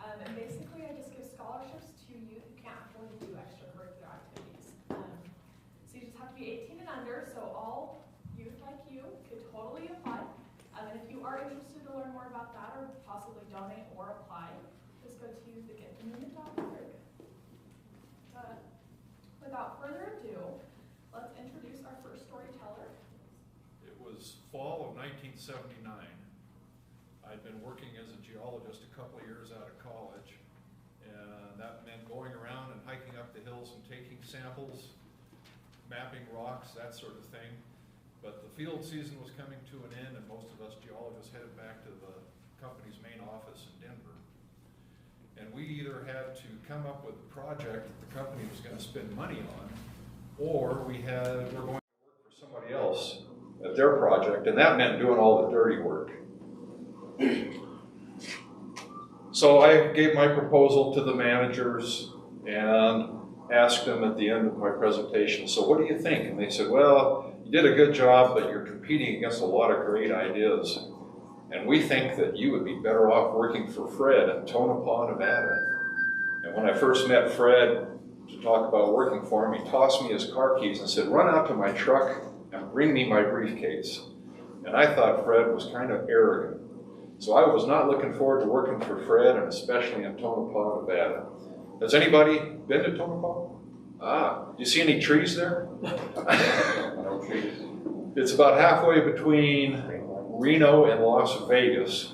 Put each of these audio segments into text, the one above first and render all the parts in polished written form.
And basically I just give scholarships to youth who can't afford to do extracurricular activities. So you just have to be 18 and under, so all youth like you could totally apply. And if you are interested to learn more about that or possibly donate or apply, just go to the getthemoon.org. Without further ado, let's introduce our first storyteller. It was fall of 1979. I'd been working as a geologist a couple of years out of college, and that meant going around and hiking up the hills and taking samples, mapping rocks, that sort of thing. But the field season was coming to an end, and most of us geologists headed back to the company's main office in Denver. And we either had to come up with a project that the company was going to spend money on, or we're going to work for somebody else at their project, and that meant doing all the dirty work. So I gave my proposal to the managers and asked them at the end of my presentation, so what do you think? And they said, well, you did a good job, but you're competing against a lot of great ideas. And we think that you would be better off working for Fred in Tonopah, Nevada. And when I first met Fred to talk about working for him, he tossed me his car keys and said, run out to my truck and bring me my briefcase. And I thought Fred was kind of arrogant. So I was not looking forward to working for Fred, and especially in Tonopah, Nevada. Has anybody been to Tonopah? Do you see any trees there? No trees. It's about halfway between Reno and Las Vegas.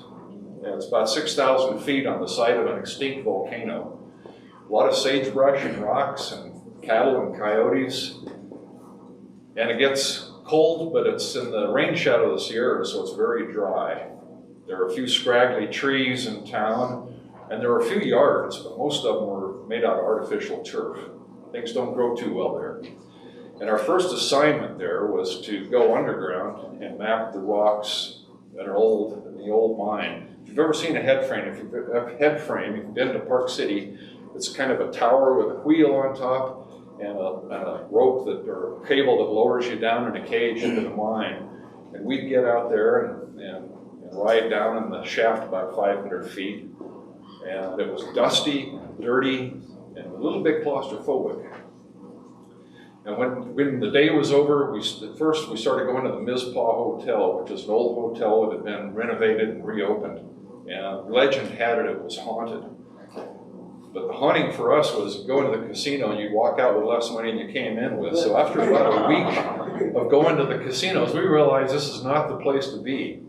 And it's about 6,000 feet on the site of an extinct volcano. A lot of sagebrush and rocks and cattle and coyotes. And it gets cold, but it's in the rain shadow of the Sierra, so it's very dry. There are a few scraggly trees in town, and there are a few yards, but most of them were made out of artificial turf. Things don't grow too well there. And our first assignment there was to go underground and map the rocks that are in the old mine. If you've ever seen a head frame, if you've been to Park City, it's kind of a tower with a wheel on top and a rope or a cable that lowers you down in a cage into the mine. And we'd get out there and ride down in the shaft about 500 feet. And it was dusty, dirty, and a little bit claustrophobic. And when the day was over, first we started going to the Mizpah Hotel, which is an old hotel that had been renovated and reopened. And legend had it was haunted. But the haunting for us was going to the casino and you'd walk out with less money than you came in with. So after about a week of going to the casinos, we realized this is not the place to be.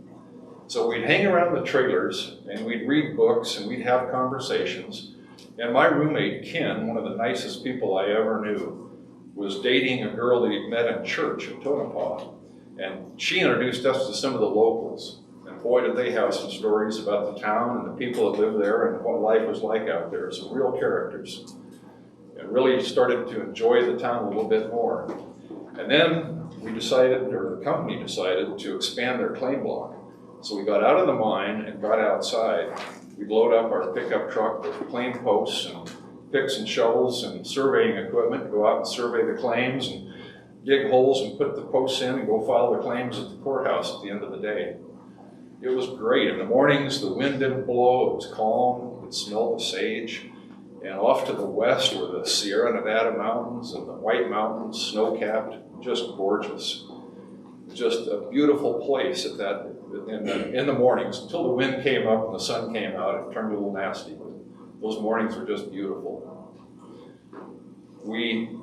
So we'd hang around the trailers and we'd read books and we'd have conversations. And my roommate, Ken, one of the nicest people I ever knew, was dating a girl that he'd met in church in Tonopah. And she introduced us to some of the locals. And boy, did they have some stories about the town and the people that lived there and what life was like out there. Some real characters. And really started to enjoy the town a little bit more. And then we decided, or the company decided, to expand their claim block. So we got out of the mine and got outside. We'd load up our pickup truck with claim posts and picks and shovels and surveying equipment, go out and survey the claims and dig holes and put the posts in and go file the claims at the courthouse at the end of the day. It was great. In the mornings, the wind didn't blow, it was calm, you could smell the sage. And off to the west were the Sierra Nevada mountains and the White Mountains, snow-capped, just gorgeous. Just a beautiful place at that in the mornings until the wind came up and the sun came out. It turned a little nasty, but those mornings were just beautiful. We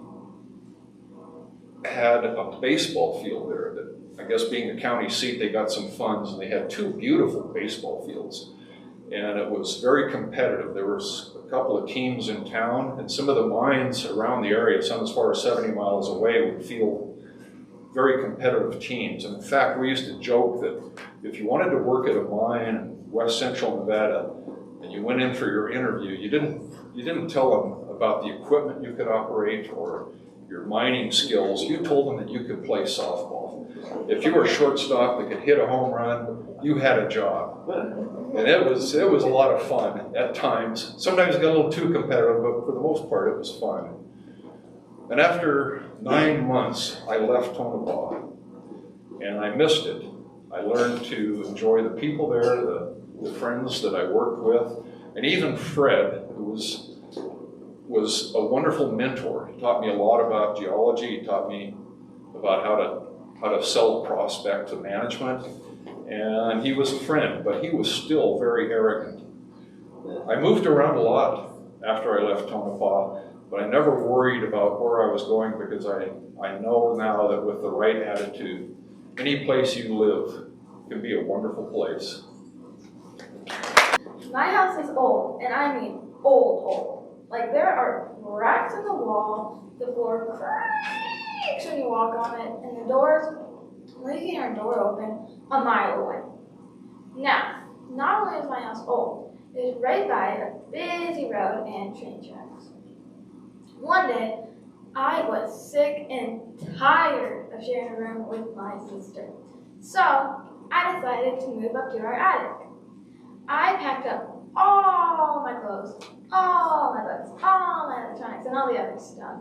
had a baseball field there that, I guess being the county seat, they got some funds and they had two beautiful baseball fields. And it was very competitive. There was a couple of teams in town and some of the mines around the area, some as far as 70 miles away, would field very competitive teams. And in fact, we used to joke that if you wanted to work at a mine in west central Nevada and you went in for your interview, you didn't tell them about the equipment you could operate or your mining skills. You told them that you could play softball. If you were a shortstop that could hit a home run, you had a job. And it was a lot of fun at times. Sometimes it got a little too competitive, but for the most part it was fun. And after 9 months, I left Tonopah, and I missed it. I learned to enjoy the people there, the friends that I worked with, And even Fred, who was a wonderful mentor. He taught me a lot about geology. He taught me about how to sell a prospect to management. And he was a friend, but he was still very arrogant. I moved around a lot after I left Tonopah, but I never worried about where I was going because I know now that with the right attitude, any place you live can be a wonderful place. My house is old, and I mean old. Like there are cracks in the wall, the floor creaks when you walk on it, and the doors, well, you can hear a door open a mile away. Now, not only is my house old, it is right by a busy road and train tracks. One day, I was sick and tired of sharing a room with my sister. So, I decided to move up to our attic. I packed up all my clothes, all my books, all my electronics, and all the other stuff.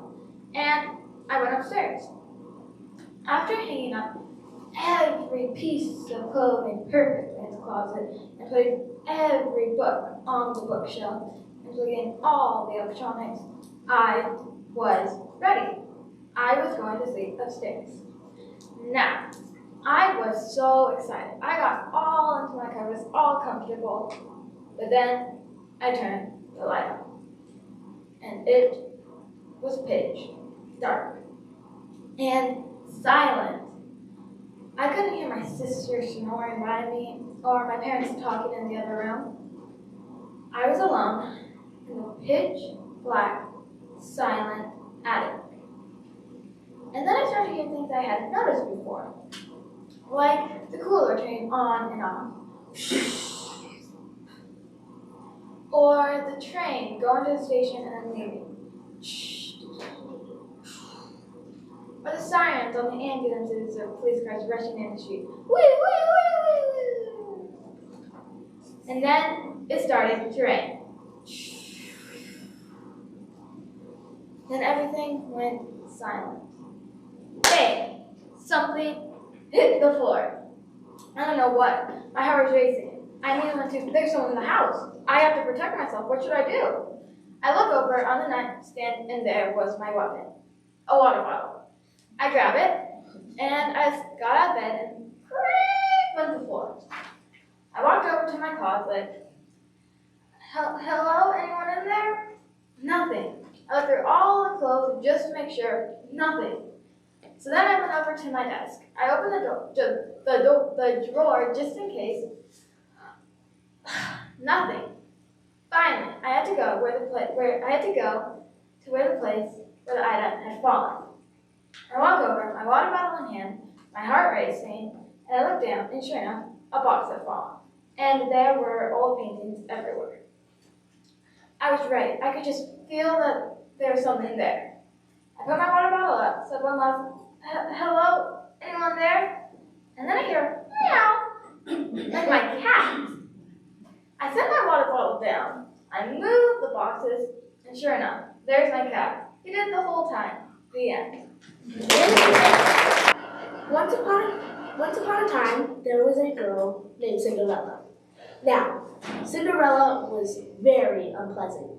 And I went upstairs. After hanging up every piece of clothing perfectly in the closet and putting every book on the bookshelf and plugging in all the electronics, I was ready. I was going to sleep upstairs. Now, I was so excited. I got all into my covers, all comfortable, but then I turned the light on, and it was pitch dark and silent. I couldn't hear my sister snoring by me or my parents talking in the other room. I was alone in the pitch black, silent attic. And then I started hearing things I hadn't noticed before, like the cooler turning on and off, or the train going to the station and then leaving, or the sirens on the ambulances or police cars rushing in the street. Woo, woo, woo, woo. And then it started to rain. Then everything went silent. Bang! Something hit the floor. I don't know what. My heart was racing. I knew there's someone in the house. I have to protect myself. What should I do? I look over on the nightstand and there was my weapon. A water bottle. I grab it and I got out of bed and went to the floor. I walked over to my closet. Hello? Anyone in there? Nothing. I looked through all the clothes just to make sure. Nothing. So then I went over to my desk. I opened the drawer just in case. Nothing. Finally, I had to go to where the place where the item had fallen. I walk over, my water bottle in hand, my heart racing, and I look down, and sure enough, a box had fallen. And there were old paintings everywhere. I was ready. I could just feel that there was something there. I put my water bottle up, said one last, hello, anyone there? And then I hear, meow, like my cat. I set my water bottle down. I moved the boxes, and sure enough, there's my cat. He did the whole time. The end. Once upon a time, there was a girl named Cinderella. Now, Cinderella was very unpleasant.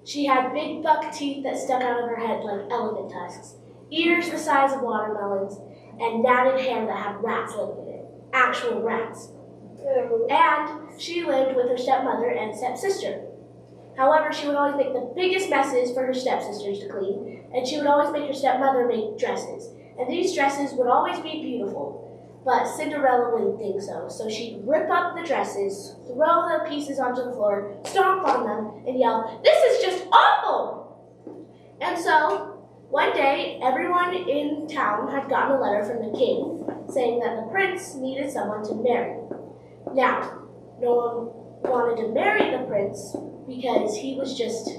She had big buck teeth that stuck out of her head like elephant tusks, ears the size of watermelons, and matted hair that had rats living in it. Actual rats. And she lived with her stepmother and stepsister. However, she would always make the biggest messes for her stepsisters to clean, and she would always make her stepmother make dresses. And these dresses would always be beautiful. But Cinderella wouldn't think so, so she'd rip up the dresses, throw the pieces onto the floor, stomp on them, and yell, "This is just awful!" And so, one day, everyone in town had gotten a letter from the king saying that the prince needed someone to marry. Now, no one wanted to marry the prince because he was just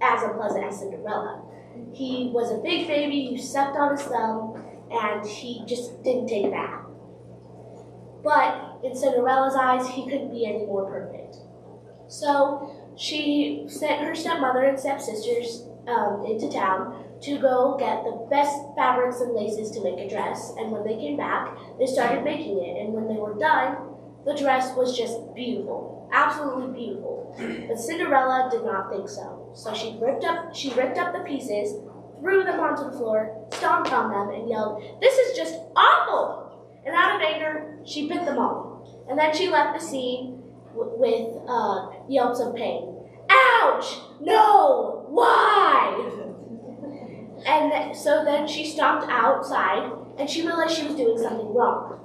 as unpleasant as Cinderella. He was a big baby who sucked on his thumb, and he just didn't take a bath. But in Cinderella's eyes, he couldn't be any more perfect. So she sent her stepmother and stepsisters into town to go get the best fabrics and laces to make a dress. And when they came back, they started making it. And when they were done, the dress was just beautiful, absolutely beautiful. But Cinderella did not think so. So she ripped up the pieces, threw them onto the floor, stomped on them, and yelled, "This is just awful!" And out of anger, she bit them all. And then she left the scene with yelps of pain. Ouch! No! Why? And so then she stomped outside, and she realized she was doing something wrong.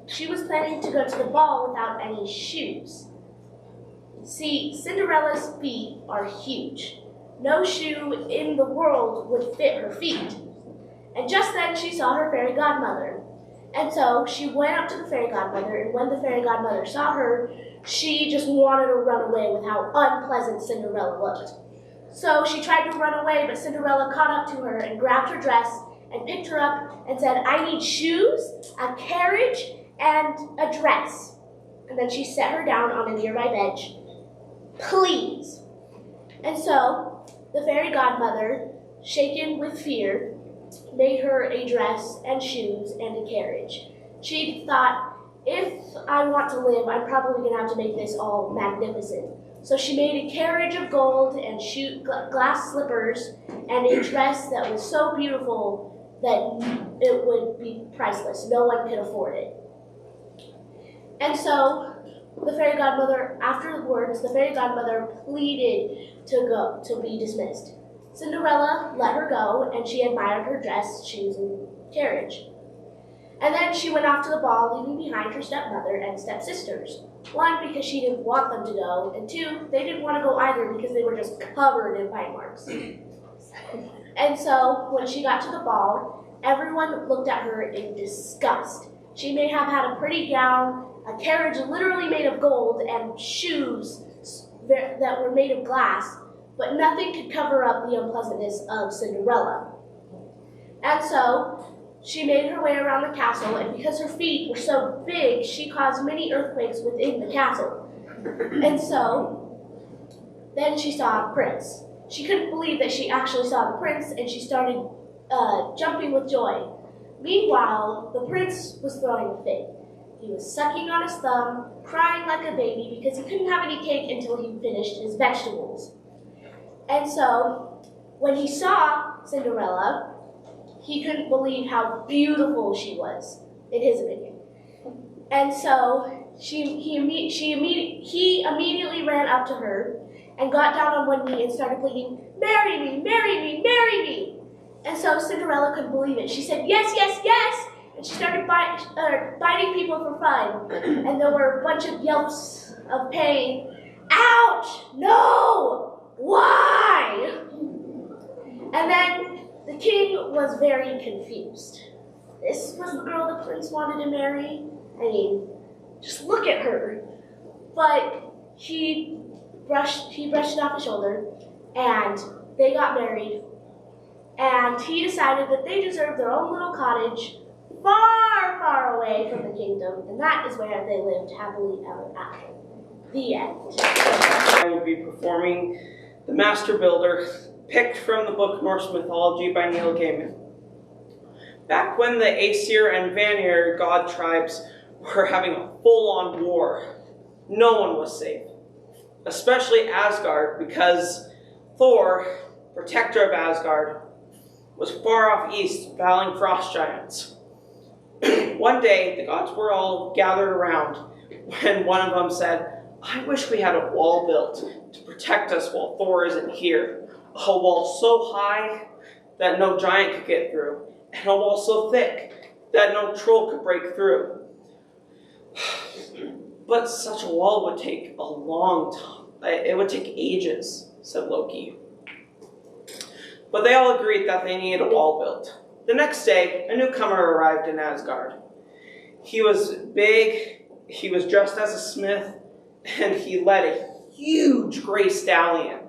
She was planning to go to the ball without any shoes. See, Cinderella's feet are huge. No shoe in the world would fit her feet. And just then she saw her fairy godmother. And so she went up to the fairy godmother, and when the fairy godmother saw her, she just wanted to run away with how unpleasant Cinderella looked. So she tried to run away, but Cinderella caught up to her and grabbed her dress and picked her up and said, "I need shoes, a carriage, and a dress." And then she set her down on a nearby bench. "Please." And so the fairy godmother, shaken with fear, made her a dress and shoes and a carriage. She thought, if I want to live, I'm probably going to have to make this all magnificent. So she made a carriage of gold and glass slippers and a dress that was so beautiful that it would be priceless. No one could afford it. And so the fairy godmother, afterwards, the fairy godmother pleaded to be dismissed. Cinderella let her go, and she admired her dress, shoes, and carriage. And then she went off to the ball, leaving behind her stepmother and stepsisters. One, because she didn't want them to go, and two, they didn't want to go either because they were just covered in bite marks. And so, when she got to the ball, everyone looked at her in disgust. She may have had a pretty gown, a carriage literally made of gold, and shoes that were made of glass, but nothing could cover up the unpleasantness of Cinderella. And so, she made her way around the castle, and because her feet were so big, she caused many earthquakes within the castle. And so, then she saw a prince. She couldn't believe that she actually saw the prince, and she started jumping with joy. Meanwhile, the prince was throwing a fit. He was sucking on his thumb, crying like a baby because he couldn't have any cake until he finished his vegetables. And so, when he saw Cinderella, he couldn't believe how beautiful she was, in his opinion. And so, he immediately ran up to her and got down on one knee and started pleading, "Marry me, marry me, marry me!" And so Cinderella couldn't believe it. She said, "Yes, yes, yes!" And she started biting people for fun. And there were a bunch of yelps of pain. "Ouch! No! Why?" And then the king was very confused. This was the girl the prince wanted to marry? I mean, just look at her. But he brushed it off his shoulder, and they got married. And he decided that they deserved their own little cottage far, far away from the kingdom, and that is where they lived happily ever after. The end. I will be performing The Master Builder, picked from the book Norse Mythology by Neil Gaiman. Back when the Aesir and Vanir god tribes were having a full-on war, no one was safe, especially Asgard, because Thor, protector of Asgard, was far off east battling frost giants. One day, the gods were all gathered around when one of them said, "I wish we had a wall built to protect us while Thor isn't here. A wall so high that no giant could get through, and a wall so thick that no troll could break through." "But such a wall would take a long time. It would take ages," said Loki. But they all agreed that they needed a wall built. The next day, a newcomer arrived in Asgard. He was big, he was dressed as a smith, and he led a huge gray stallion.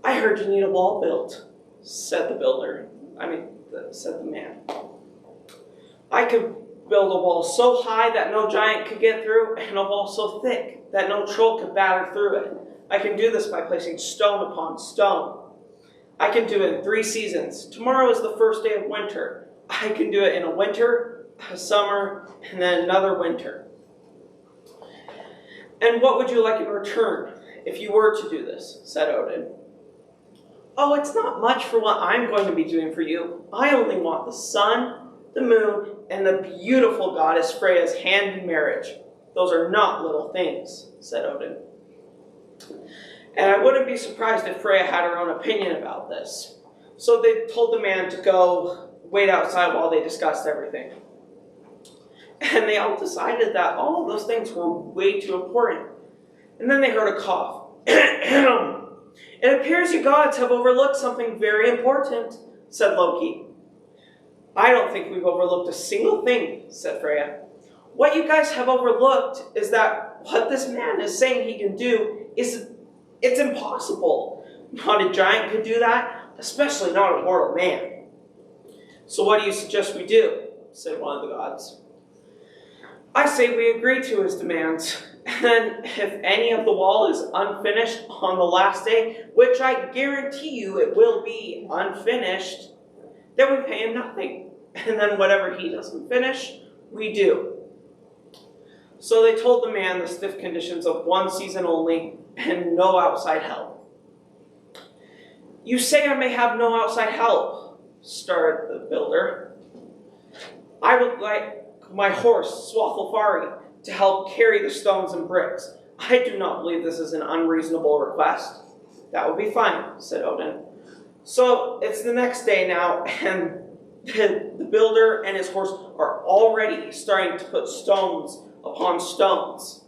"I heard you need a wall built," said the man. "I could build a wall so high that no giant could get through, and a wall so thick that no troll could batter through it. I can do this by placing stone upon stone. I can do it in 3 seasons. Tomorrow is the first day of winter. I can do it in a winter, a summer, and then another winter." And what would you like in return if you were to do this? Said Odin. Oh, it's not much for what I'm going to be doing for you. I only want the sun, the moon, and the beautiful goddess Freya's hand in marriage. Those are not little things, said Odin. And I wouldn't be surprised if Freya had her own opinion about this. So they told the man to go wait outside while they discussed everything. And they all decided that all of those things were way too important. And then they heard a cough. It appears you gods have overlooked something very important, said Loki. I don't think we've overlooked a single thing, said Freya. What you guys have overlooked is that what this man is saying he can do it's impossible. Not a giant could do that, especially not a mortal man. So what do you suggest we do? Said one of the gods. I say we agree to his demands, and if any of the wall is unfinished on the last day, which I guarantee you it will be unfinished, then we pay him nothing. And then whatever he doesn't finish, we do. So they told the man the stiff conditions of one season only and no outside help. You say I may have no outside help, started the builder. I would like my horse, Swathelfari, to help carry the stones and bricks. I do not believe this is an unreasonable request. That would be fine, said Odin. So it's the next day now, and the builder and his horse are already starting to put stones upon stones.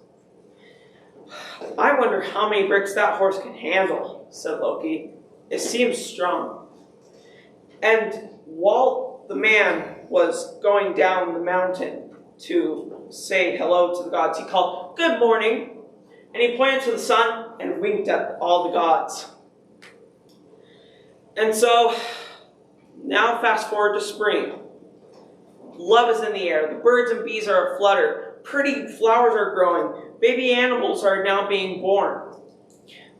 I wonder how many bricks that horse can handle, said Loki. It seems strong. And while the man was going down the mountain to say hello to the gods, he called, "Good morning," and he pointed to the sun and winked at all the gods. And so, now fast forward to spring. Love is in the air. The birds and bees are aflutter. Pretty flowers are growing. Baby animals are now being born.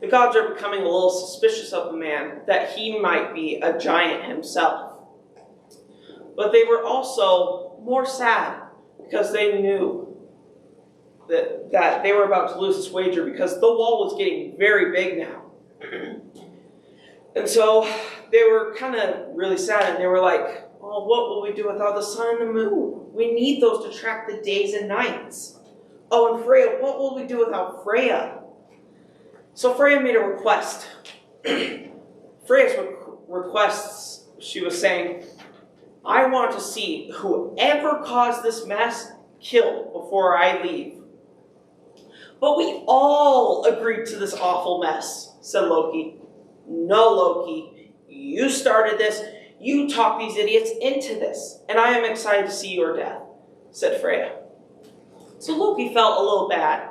The gods are becoming a little suspicious of the man, that he might be a giant himself. But they were also more sad because they knew that they were about to lose this wager because the wall was getting very big now. And so they were kind of really sad, and they were like, oh, what will we do without the sun and the moon? We need those to track the days and nights. Oh, and Freya, what will we do without Freya? So Freya made a request. Freya's requests, she was saying, I want to see whoever caused this mess killed before I leave. But we all agreed to this awful mess, said Loki. No, Loki, you started this. You talked these idiots into this, and I am excited to see your death, said Freya. So Loki felt a little bad,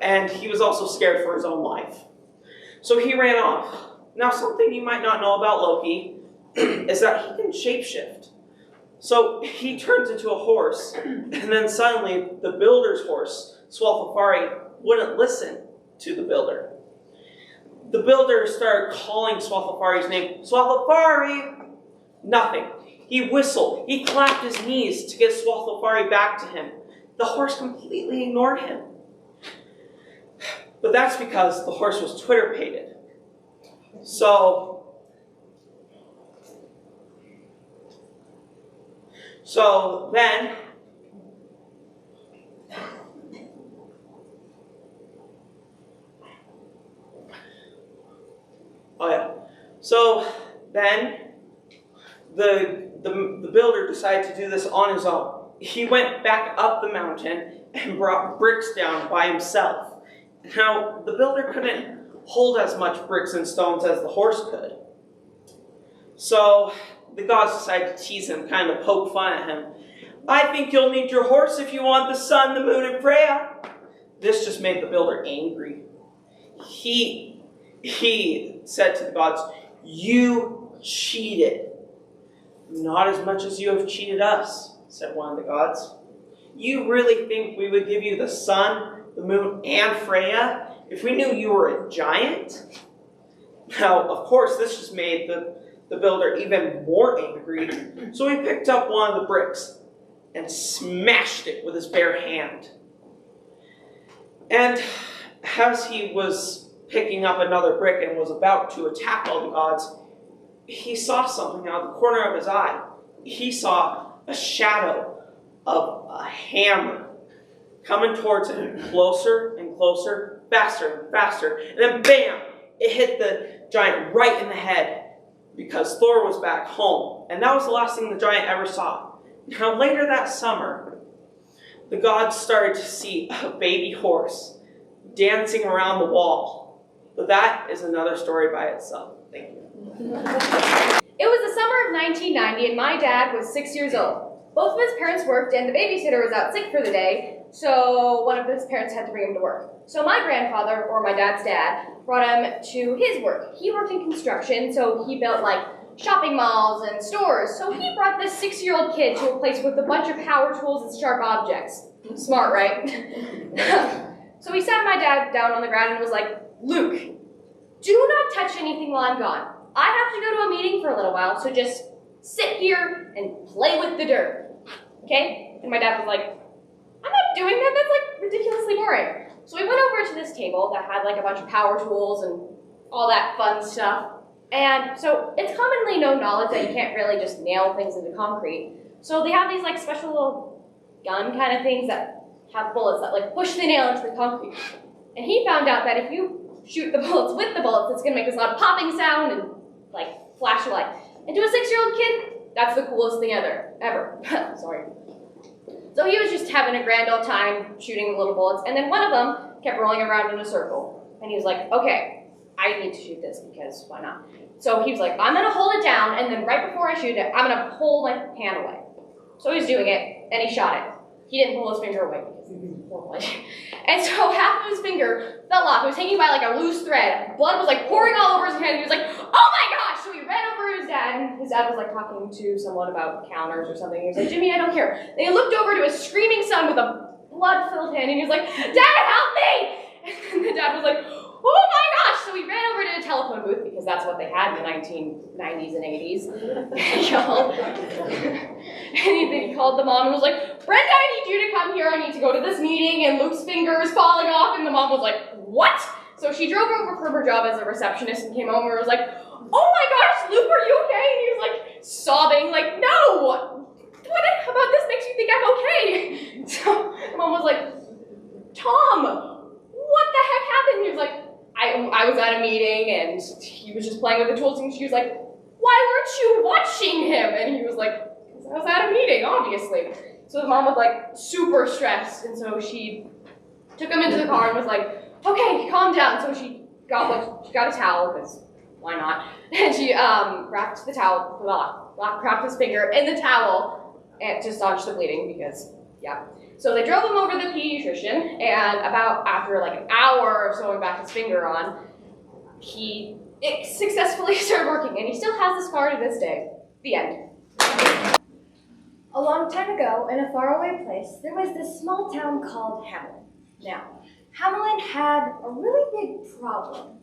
and he was also scared for his own life. So he ran off. Now, something you might not know about Loki is that he can shapeshift. So he turns into a horse, and then suddenly the builder's horse, Swathelfari, wouldn't listen to the builder. The builder started calling Swathelfari's name. Swathelfari! Nothing. He whistled. He clapped his knees to get Swathelfari back to him. The horse completely ignored him. But that's because the horse was Twitter-pated. So then, the builder decided to do this on his own. He went back up the mountain and brought bricks down by himself. Now, the builder couldn't hold as much bricks and stones as the horse could. So the gods decided to tease him, kind of poke fun at him. I think you'll need your horse if you want the sun, the moon, and Freya. This just made the builder angry. He said to the gods, you cheated. Not as much as you have cheated us, said one of the gods. You really think we would give you the sun, the moon, and Freya if we knew you were a giant? Now, of course, this just made the builder even more angry. So he picked up one of the bricks and smashed it with his bare hand. And as he was picking up another brick and was about to attack all the gods, he saw something out of the corner of his eye. He saw a shadow of a hammer coming towards him, closer and closer, faster and faster, and then bam! It hit the giant right in the head because Thor was back home, and that was the last thing the giant ever saw. Now later that summer, the gods started to see a baby horse dancing around the wall. But that is another story by itself. Thank you. It was the summer of 1990 and my dad was 6 years old. Both of his parents worked and the babysitter was out sick for the day, so one of his parents had to bring him to work. So my grandfather, or my dad's dad, brought him to his work. He worked in construction, so he built like shopping malls and stores. So he brought this 6-year-old kid to a place with a bunch of power tools and sharp objects. Smart, right? So he sat my dad down on the ground and was like, "Luke, do not touch anything while I'm gone. I have to go to a meeting for a little while, so just sit here and play with the dirt. Okay?" And my dad was like, "I'm not doing that. That's like ridiculously boring." So we went over to this table that had like a bunch of power tools and all that fun stuff. And so it's commonly known knowledge that you can't really just nail things into concrete. So they have these like special little gun kind of things that have bullets that like push the nail into the concrete. And he found out that if you shoot the bullets with the bullets, it's gonna make this loud popping sound and like flash a light. And to a 6-year-old kid, that's the coolest thing ever. Sorry. So he was just having a grand old time shooting the little bullets, and then one of them kept rolling around in a circle. And he was like, "Okay, I need to shoot this because why not?" So he was like, "I'm gonna hold it down, and then right before I shoot it, I'm gonna pull my hand away." So he was doing it, and he shot it. He didn't pull his finger away because he was horrible. And so half of his finger fell off. It was hanging by like a loose thread. Blood was like pouring all over his hand. He was like, "Oh my gosh!" So he ran over to his dad, and his dad was like talking to someone about counters or something. He was like, "Jimmy, I don't care." And he looked over to his screaming son with a blood-filled hand, and he was like, "Dad, help me!" And the dad was like, "Oh my gosh!" So he ran over to a telephone booth because that's what they had in the 1990s and 80s. And he called the mom and was like, "Brenda, I need you to come here. I need to go to this meeting, and Luke's finger is falling off." And the mom was like, "What?" So she drove over from her job as a receptionist and came home and was like, "Oh my gosh, Luke, are you okay?" And he was like sobbing, like, "No, what about this makes you think I'm okay?" So the mom was like, "Tom, what the heck happened?" And he was like, I was at a meeting and he was just playing with the tools, and she was like, "Why weren't you watching him?" And he was like, "Because I was at a meeting, obviously." So the mom was like super stressed, and so she took him into the car and was like, "Okay, calm down." So she got a towel, because why not? And she wrapped his finger in the towel and to staunch the bleeding because, yeah. So they drove him over to the pediatrician, and after like an hour of sewing back his finger on, it successfully started working, and he still has the scar to this day. The end. A long time ago, in a faraway place, there was this small town called Hamelin. Now, Hamelin had a really big problem.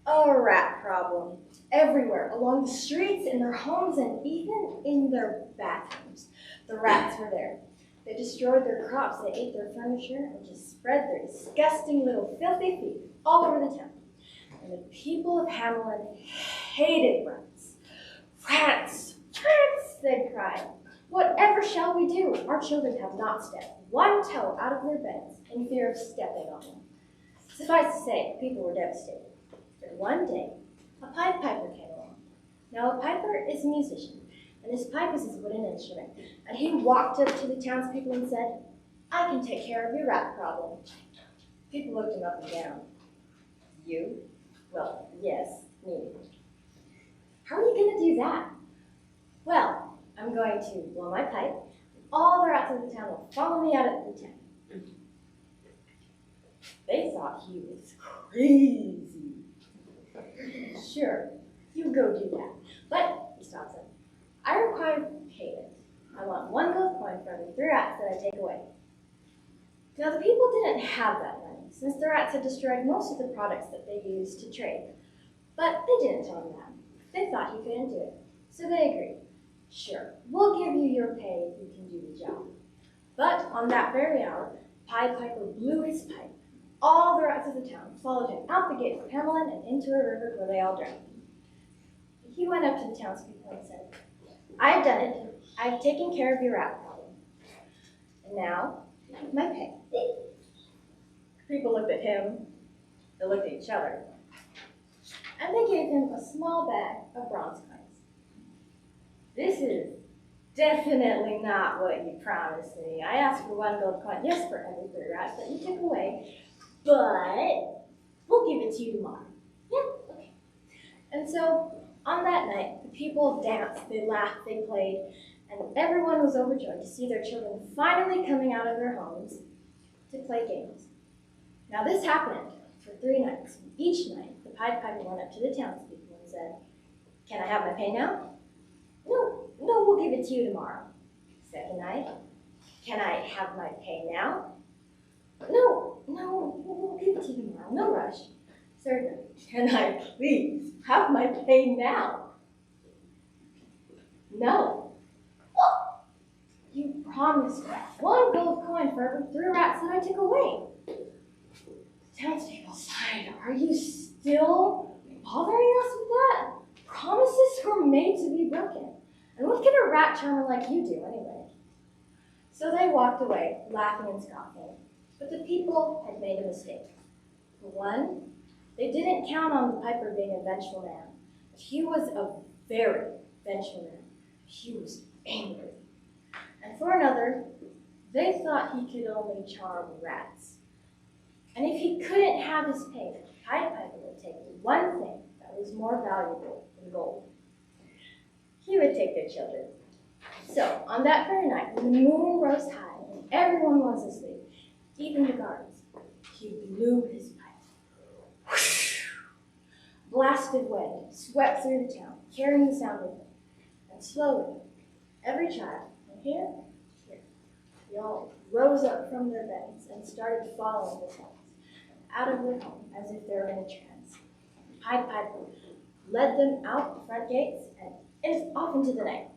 A rat problem. Everywhere, along the streets, in their homes, and even in their bathrooms. The rats were there. They destroyed their crops, they ate their furniture, and just spread their disgusting little filthy feet all over the town. And the people of Hamelin hated rats. Rats! Rats! They cried. Whatever shall we do? Our children have not stepped one toe out of their beds in fear of stepping on them. Suffice to say, people were devastated. But one day, a Pied Piper came along. Now, a piper is a musician, and his pipe is his wooden instrument. And he walked up to the townspeople and said, "I can take care of your rat problem." People looked him up and down. "You? Well, yes, me." "How are you going to do that?" "Well, I'm going to blow my pipe, and all the rats in the town will follow me out of the town." They thought he was crazy. "Sure, you go do that. But," he stops them, "I require payment. I want 1 gold coin for every 3 rats that I take away." Now, the people didn't have that money, since the rats had destroyed most of the products that they used to trade. But they didn't tell him that. They thought he couldn't do it, so they agreed. "Sure, we'll give you your pay if you can do the job." But on that very hour, Pied Piper blew his pipe. All the rats of the town followed him out the gate of Hamelin and into a river where they all drowned. He went up to the townspeople and said, I have done it. I have taken care of your rat problem. And now, my pay. People looked at him, they looked at each other, and they gave him a small bag of bronze coins. This is definitely not what you promised me. I asked for 1 gold coin, yes, for every 3 rats that you took away, but we'll give it to you tomorrow. Yeah, okay. And so, on that night, the people danced, they laughed, they played, and everyone was overjoyed to see their children finally coming out of their homes to play games. Now this happened for 3 nights. Each night, the Pied Piper went up to the townspeople and said, can I have my pay now? No, we'll give it to you tomorrow. Second night, can I have my pay now? No, we'll give it to you tomorrow, no rush. Third night, can I please have my pay now? No. Well, you promised me 1 gold coin for every 3 rats that I took away. The townspeople sighed. Are you still bothering us with that? Promises were made to be broken. And what can a rat charmer like you do anyway? So they walked away, laughing and scoffing. But the people had made a mistake. For one, they didn't count on the piper being a vengeful man. He was a very vengeful man. He was angry. And for another, they thought he could only charm rats. And if he couldn't have his pay, the Pied Piper would take the one thing that was more valuable than gold. He would take their children. So, on that very night, when the moon rose high and everyone was asleep, even the guards, he blew his pipe. Whoosh! Blasted wind swept through the town, carrying the sound with it. And slowly, every child, from here to here, they all rose up from their beds and started following the sounds out of their home as if they were in a trance. The Pied Piper led them out the front gates and off into the night.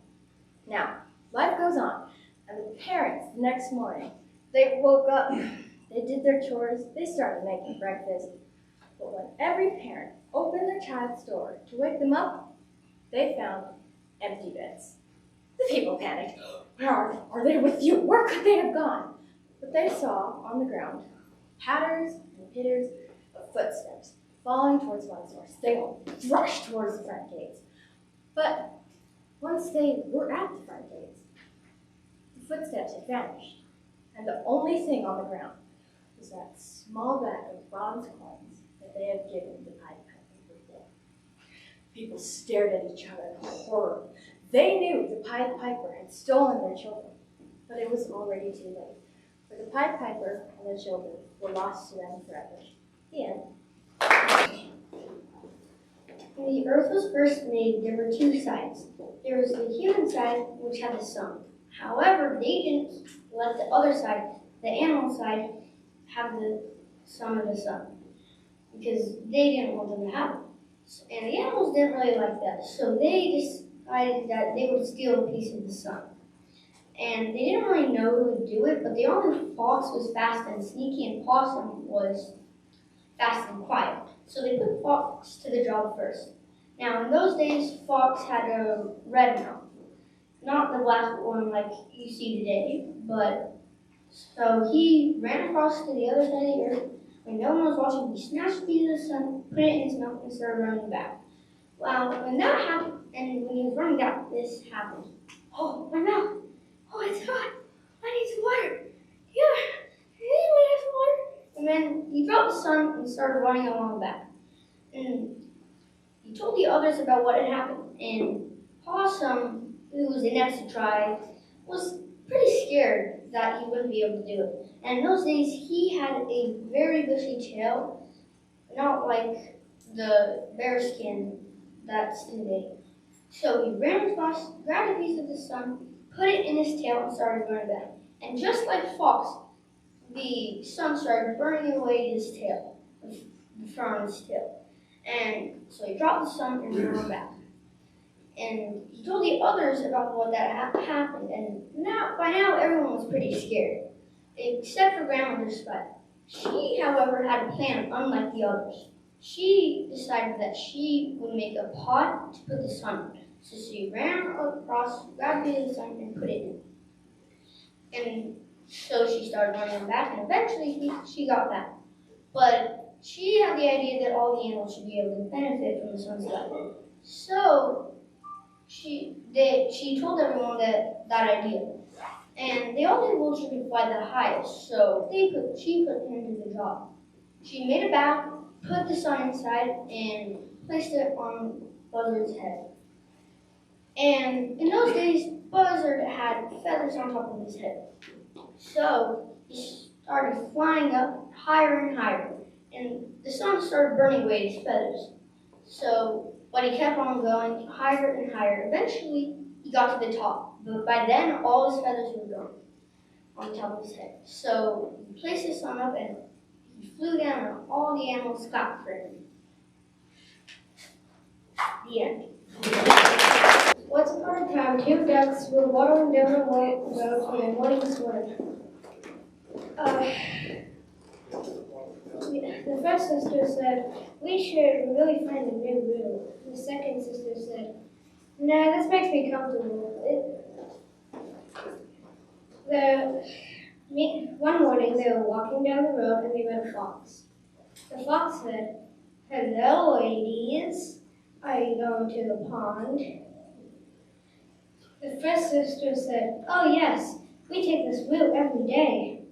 Now, life goes on, and the parents, the next morning, they woke up, they did their chores, they started making breakfast. But when every parent opened their child's door to wake them up, they found empty beds. The people panicked. Where are they with you? Where could they have gone? But they saw on the ground patters and pitters of footsteps falling towards one source. They all rushed towards the front gates. But once they were at the front gates, the footsteps had vanished, and the only thing on the ground was that small bag of bronze coins that they had given the Pied Piper before. People stared at each other in horror. They knew the Pied Piper had stolen their children, but it was already too late. For the Pied Piper and the children were lost to them forever. The end. When the earth was first made, there were 2 sides. There was the human side, which had the sun. However, they didn't let the other side, the animal side, have the sun or the sun, because they didn't want them to have it. And the animals didn't really like that, so they decided that they would steal a piece of the sun. And they didn't really know who would do it, but they all knew Fox was fast and sneaky and Possum was fast and quiet. So they put Fox to the job first. Now, in those days, Fox had a red mouth. Not the black one like you see today, but so he ran across to the other side of the earth. When no one was watching, he snatched a piece of the sun, put it in his mouth, and started running back. Well, when that happened, and when he was running back, this happened. Oh, my mouth! Oh, it's hot! I need some water! Yeah, anyone has water? And then he dropped the sun and started running along back. And he told the others about what had happened. And Possum, who was the next to try, was pretty scared that he wouldn't be able to do it. And in those days, he had a very bushy tail, not like the bear skin that's today. So he ran across, grabbed a piece of the sun, put it in his tail, and started running back. And just like Fox, the sun started burning away his tail, the front of his tail. And so he dropped the sun and ran back. And he told the others about what that happened. And by now, everyone was pretty scared, except for Grandmother Spider. She, however, had a plan unlike the others. She decided that she would make a pot to put the sun in. So she ran across, grabbed the sun, and put it in. And so she started running back, and eventually she got back. But she had the idea that all the animals should be able to benefit from the sun's light. So she told everyone that idea. And they all did which could fly the highest, so she put him to the job. She made a bag, put the sun inside, and placed it on Buzzard's head. And in those days, Buzzard had feathers on top of his head. So he started flying up higher and higher, and the sun started burning away his feathers. But he kept on going higher and higher. Eventually, he got to the top. But by then, all his feathers were gone on top of his head. So he placed his sun up and he flew down and all the animals clapped for him. The end. Once upon a time, two ducks were waddling down the road for their morning swim. The first sister said, "We should really find a new riddle." The second sister said, "Nah, this makes me comfortable." One morning, they were walking down the road and they met a fox. The fox said, "Hello, ladies. Are you going to the pond?" The first sister said, "Oh, yes. We take this route every day."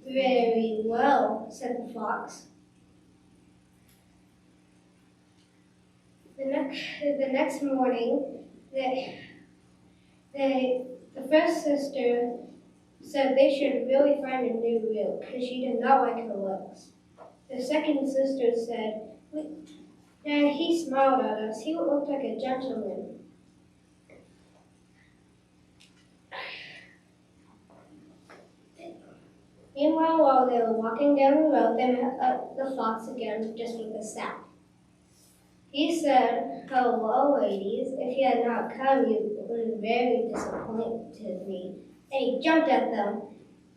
"Very well," said the fox. The next morning, the first sister said they should really find a new route because she did not like her legs. The second sister said, and he smiled at us. He looked like a gentleman. Meanwhile, while they were walking down the road, they met the fox again, just with a sack. He said, "Hello, ladies. If you had not come, you would have very disappointed me." And he jumped at them,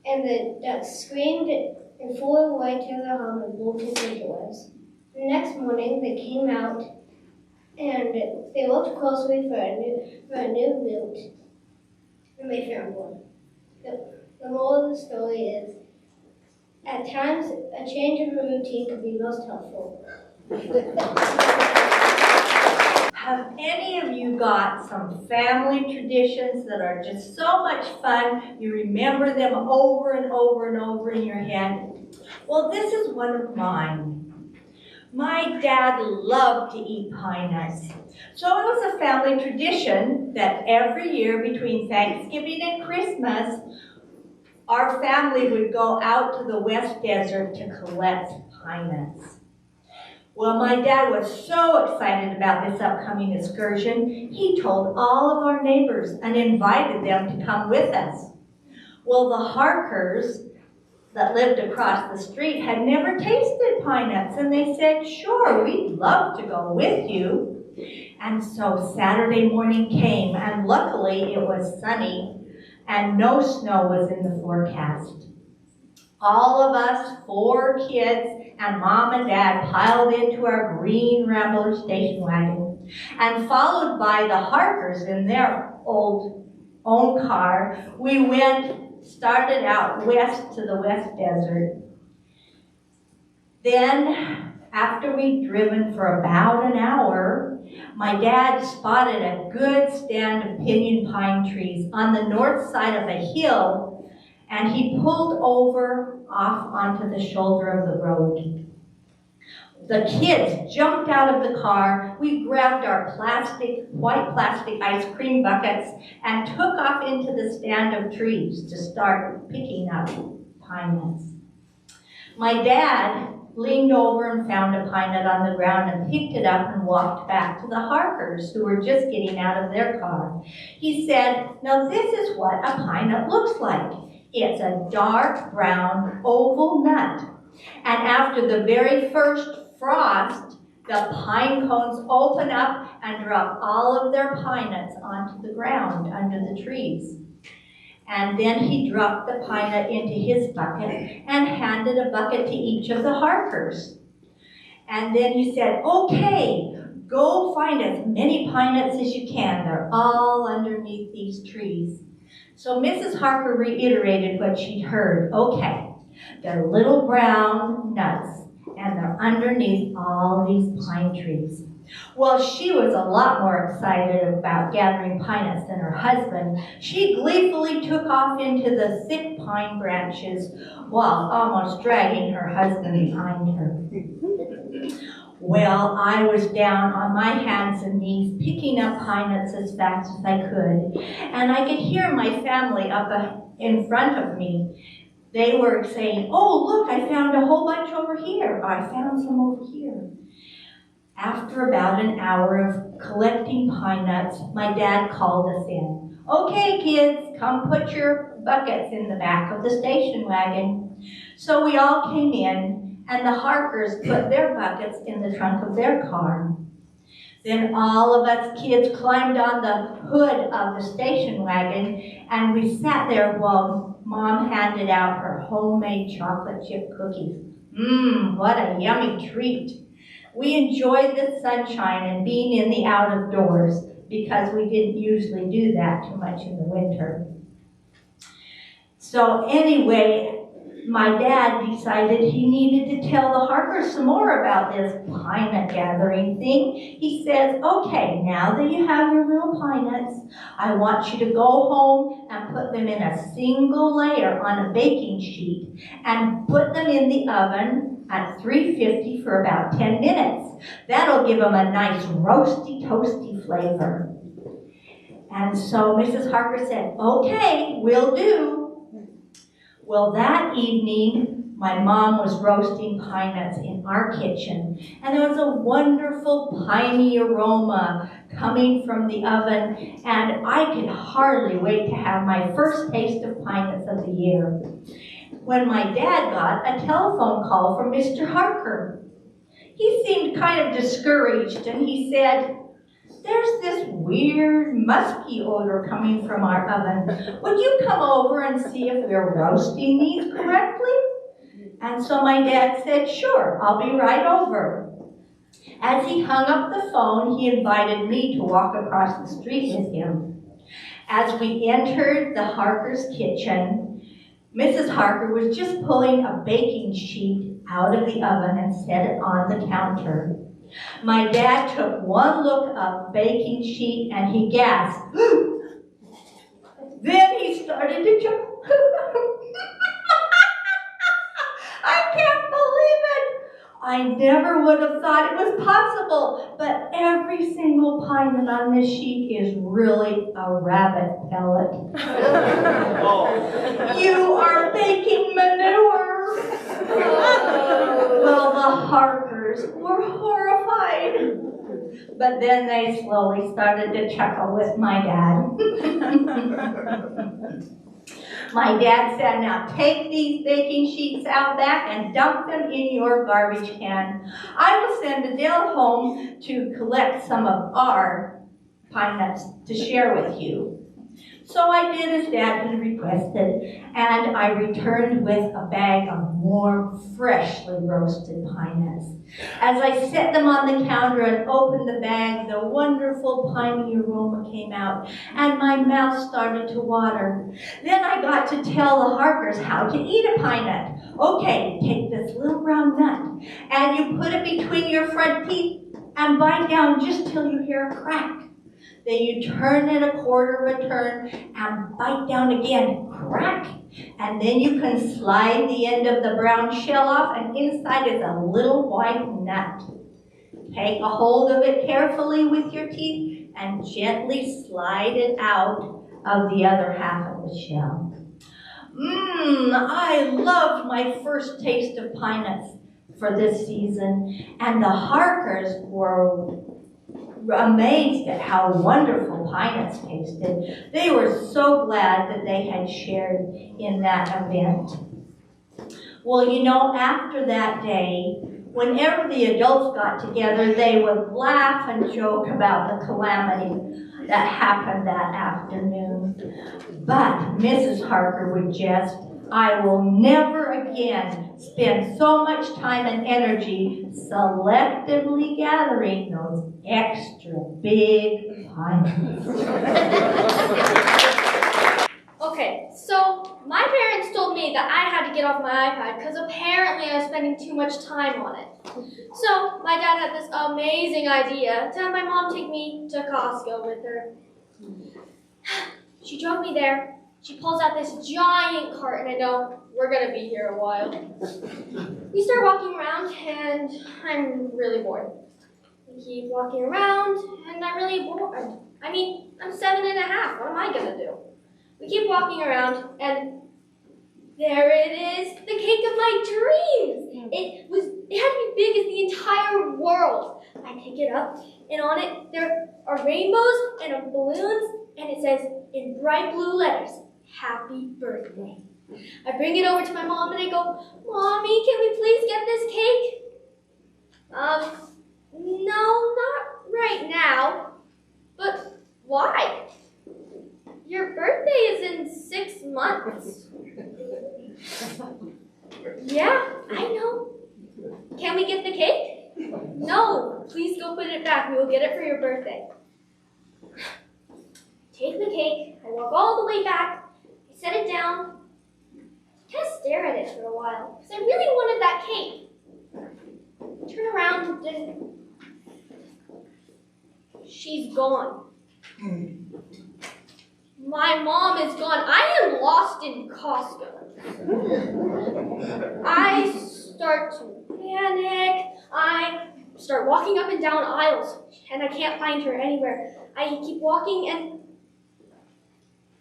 and the ducks screamed and flew away to their home and bolted their doors. The next morning, they came out, and they looked closely for a new route, and they found one. The moral of the story is, at times, a change of a routine could be most helpful. Have any of you got some family traditions that are just so much fun, you remember them over and over and over in your head? Well, this is one of mine. My dad loved to eat pine nuts. So it was a family tradition that every year between Thanksgiving and Christmas, our family would go out to the West Desert to collect pine nuts. Well, my dad was so excited about this upcoming excursion, he told all of our neighbors and invited them to come with us. Well, the Harkers that lived across the street had never tasted pine nuts, and they said, "Sure, we'd love to go with you." And so Saturday morning came, and luckily it was sunny, and no snow was in the forecast. All of us, 4 kids, and Mom and Dad piled into our green Rambler station wagon, and followed by the Harkers in their own car, we started out west to the West Desert. Then, after we'd driven for about an hour, my dad spotted a good stand of pinyon pine trees on the north side of a hill, and he pulled over off onto the shoulder of the road. The kids jumped out of the car. We grabbed our white plastic ice cream buckets and took off into the stand of trees to start picking up pine nuts. My dad leaned over and found a pine nut on the ground and picked it up and walked back to the Harkers, who were just getting out of their car. He said, "Now this is what a pine nut looks like. It's a dark brown oval nut. And after the very first frost, the pine cones open up and drop all of their pine nuts onto the ground under the trees. And then he dropped the pine nut into his bucket and handed a bucket to each of the Harkers. And then he said, okay, go find as many pine nuts as you can. They're all underneath these trees. So Mrs. Harker reiterated what she'd heard. Okay, they're little brown nuts, and they're underneath all these pine trees. Well, she was a lot more excited about gathering pine nuts than her husband. She gleefully took off into the thick pine branches while almost dragging her husband behind her. Well, I was down on my hands and knees picking up pine nuts as fast as I could, and I could hear my family up in front of me. They were saying, oh, look, I found a whole bunch over here. I found some over here. After about an hour of collecting pine nuts, my dad called us in. Okay, kids, come put your buckets in the back of the station wagon. So we all came in, and the Harkers put their buckets in the trunk of their car. Then all of us kids climbed on the hood of the station wagon, and we sat there while Mom handed out her homemade chocolate chip cookies. What a yummy treat. We enjoyed the sunshine and being in the out of doors because we didn't usually do that too much in the winter. So anyway, my dad decided he needed to tell the Harkers some more about this pine nut gathering thing. He says, okay, now that you have your little pine nuts, I want you to go home and put them in a single layer on a baking sheet and put them in the oven at 350 for about 10 minutes. That'll give them a nice roasty, toasty flavor. And so Mrs. Harker said, okay, will do. Well, that evening, my mom was roasting pine nuts in our kitchen, and there was a wonderful piney aroma coming from the oven, and I could hardly wait to have my first taste of pine nuts of the year. When my dad got a telephone call from Mr. Harker. He seemed kind of discouraged, and he said, there's this weird musky odor coming from our oven. Would you come over and see if we're roasting these correctly? And so my dad said, sure, I'll be right over. As he hung up the phone, he invited me to walk across the street with him. As we entered the Harker's kitchen, Mrs. Harker was just pulling a baking sheet out of the oven and set it on the counter. My dad took one look at the baking sheet and he gasped. Then he started to chuckle. I can't believe it. I never would have thought it was possible, but every single pine nut on this sheet is really a rabbit pellet. You are baking manure. Well, the Harkers were horrified. But then they slowly started to chuckle with my dad. My dad said, now take these baking sheets out back and dump them in your garbage can. I will send Adele home to collect some of our pine nuts to share with you. So I did as Dad had requested, and I returned with a bag of more freshly roasted pine nuts. As I set them on the counter and opened the bag, the wonderful piney aroma came out, and my mouth started to water. Then I got to tell the Harkers how to eat a pine nut. Okay, take this little brown nut, and you put it between your front teeth and bite down just till you hear a crack. Then you turn it a quarter of a turn and bite down again, crack. And then you can slide the end of the brown shell off, and inside is a little white nut. Take a hold of it carefully with your teeth and gently slide it out of the other half of the shell. I loved my first taste of pine nuts for this season, and the Harkers were amazed at how wonderful pine nuts tasted. They were so glad that they had shared in that event. Well, you know, after that day, whenever the adults got together, they would laugh and joke about the calamity. that happened that afternoon. But Mrs. Harper would jest, I will never again spend so much time and energy selectively gathering those extra big finds. Okay, so my parents told me that I had to get off my iPad because apparently I was spending too much time on it. So my dad had this amazing idea to have my mom take me to Costco with her. She drove me there. She pulls out this giant cart, and I know we're gonna be here a while. We start walking around, and I'm really bored. We keep walking around, and I'm really bored. I mean, I'm 7.5. What am I gonna do? We keep walking around, and there it is, the cake of my dreams. It had to be big as the entire world. I pick it up, and on it there are rainbows and balloons, and it says in bright blue letters, "Happy birthday." I bring it over to my mom, and I go, "Mommy, can we please get this cake?" No, not right now. But why? Your birthday is in 6 months. Yeah, I know. Can we get the cake? No, please go put it back. We will get it for your birthday. Take the cake. I walk all the way back. I set it down. I kind of stare at it for a while because I really wanted that cake. I turn around and she's gone. My mom is gone. I am lost in Costco. I start to panic. I start walking up and down aisles, and I can't find her anywhere. I keep walking, and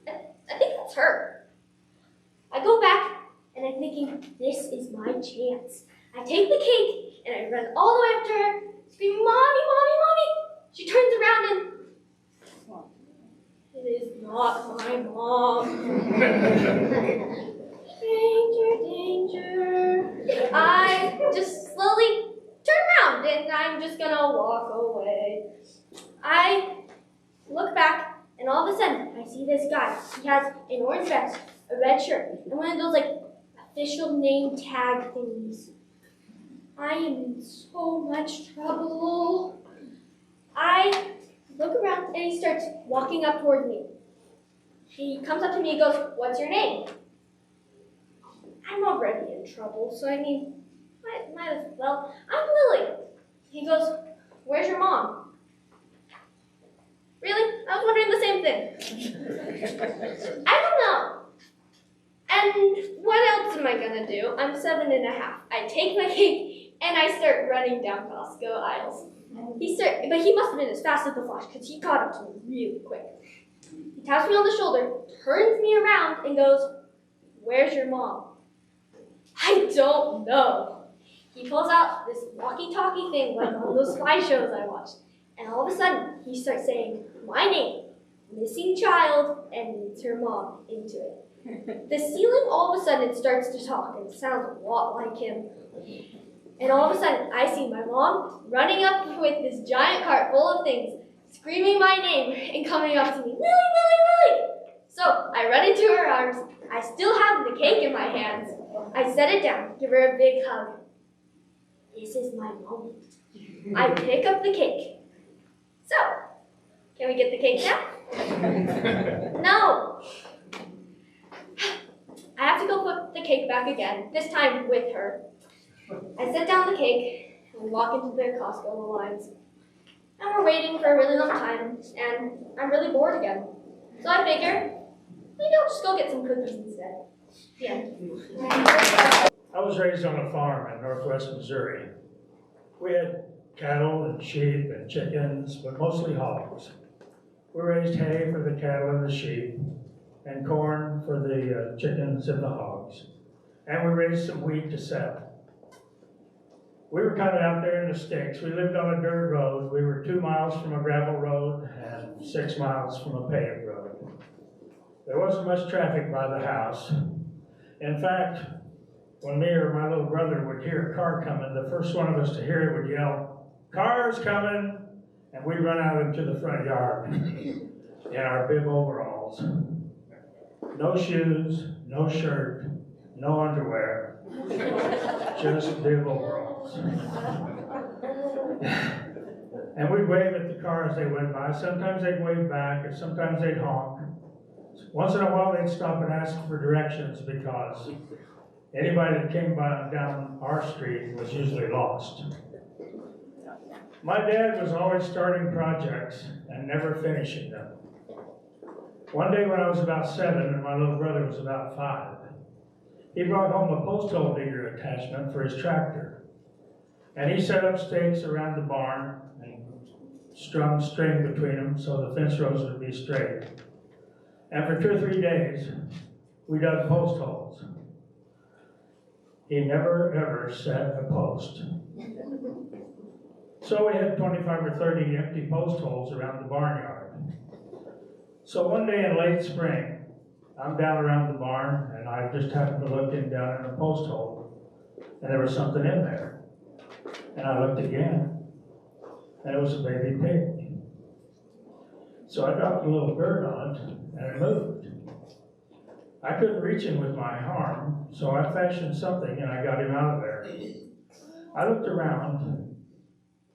I think that's her. I go back, and I'm thinking, this is my chance. I take the cake, and I run all the way up to her, screaming, "Mommy, Mommy, Mommy!" She turns around, and it is not my mom. Danger, danger. I just slowly turn around and I'm just gonna walk away. I look back and all of a sudden I see this guy. He has an orange vest, a red shirt, and one of those like official name tag thingies. I am in so much trouble. I look around and he starts walking up towards me. He comes up to me and goes, "What's your name?" I'm already in trouble, so I mean, might as well. "I'm Lily." He goes, "Where's your mom?" Really? I was wondering the same thing. I don't know. And what else am I gonna do? I'm 7.5. I take my cake and I start running down Costco aisles. But he must have been as fast as the Flash because he caught up to me really quick. He taps me on the shoulder, turns me around, and goes, "Where's your mom?" I don't know. He pulls out this walkie-talkie thing like on those spy shows I watched. And all of a sudden, he starts saying my name, "Missing child," and needs her mom into it. The ceiling all of a sudden starts to talk and it sounds a lot like him. And all of a sudden, I see my mom running up with this giant cart full of things, screaming my name and coming up to me, "Lily, Lily, Lily!" So I run into her arms. I still have the cake in my hands. I set it down, give her a big hug. This is my moment. I pick up the cake. So, can we get the cake now? No. I have to go put the cake back again, this time with her. I set down the cake and walk into the Costco lines. And we're waiting for a really long time, and I'm really bored again. So I figure, maybe I'll just go get some cookies instead. Yeah. I was raised on a farm in northwest Missouri. We had cattle and sheep and chickens, but mostly hogs. We raised hay for the cattle and the sheep, and corn for the chickens and the hogs. And we raised some wheat to sell. We were kind of out there in the sticks. We lived on a dirt road. We were 2 miles from a gravel road and 6 miles from a paved road. There wasn't much traffic by the house. In fact, when me or my little brother would hear a car coming, the first one of us to hear it would yell, "Car's coming!" And we'd run out into the front yard. in our bib overalls. No shoes, no shirt, no underwear, just bib overalls. And we'd wave at the cars as they went by. Sometimes they'd wave back, or sometimes they'd honk. Once in a while, they'd stop and ask for directions because anybody that came by down our street was usually lost. My dad was always starting projects and never finishing them. One day when I was about 7 and my little brother was about 5, he brought home a post hole digger attachment for his tractor. And he set up stakes around the barn and strung string between them so the fence rows would be straight. And for 2 or 3 days, we dug post holes. He never ever set a post. So we had 25 or 30 empty post holes around the barnyard. So one day in late spring, I'm down around the barn and I just happened to look down in a post hole and there was something in there. And I looked again and it was a baby pig. So I dropped a little dirt on it and it moved. I couldn't reach him with my arm, so I fashioned something and I got him out of there. I looked around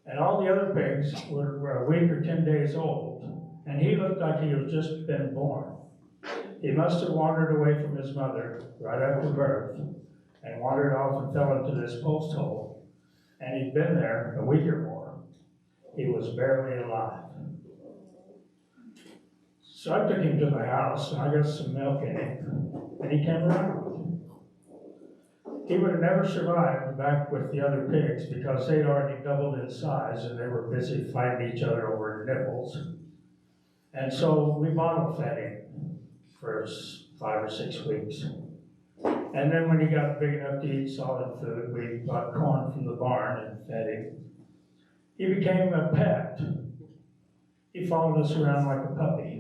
and all the other pigs were a week or 10 days old, and he looked like he had just been born. He must have wandered away from his mother right after birth and wandered off and fell into this post hole, and he'd been there a week or more. He was barely alive. So I took him to the house and I got some milk in him, and he came around. He would have never survived back with the other pigs because they'd already doubled in size and they were busy fighting each other over nipples. And so we bottle fed him for 5 or 6 weeks. And then when he got big enough to eat solid food, we bought corn from the barn and fed him. He became a pet. He followed us around like a puppy.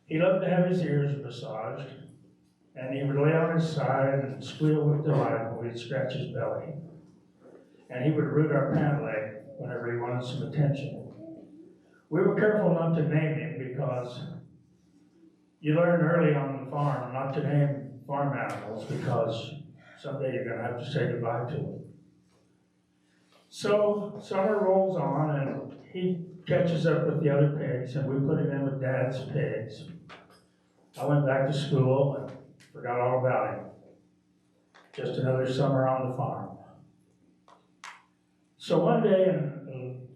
He loved to have his ears massaged, and he would lay on his side and squeal with delight when we'd scratch his belly. And he would root our pant leg whenever he wanted some attention. We were careful not to name him because you learn early on the farm not to name farm animals because someday you're going to have to say goodbye to them. So summer rolls on and he catches up with the other pigs and we put him in with Dad's pigs. I went back to school and forgot all about him. Just another summer on the farm. So one day,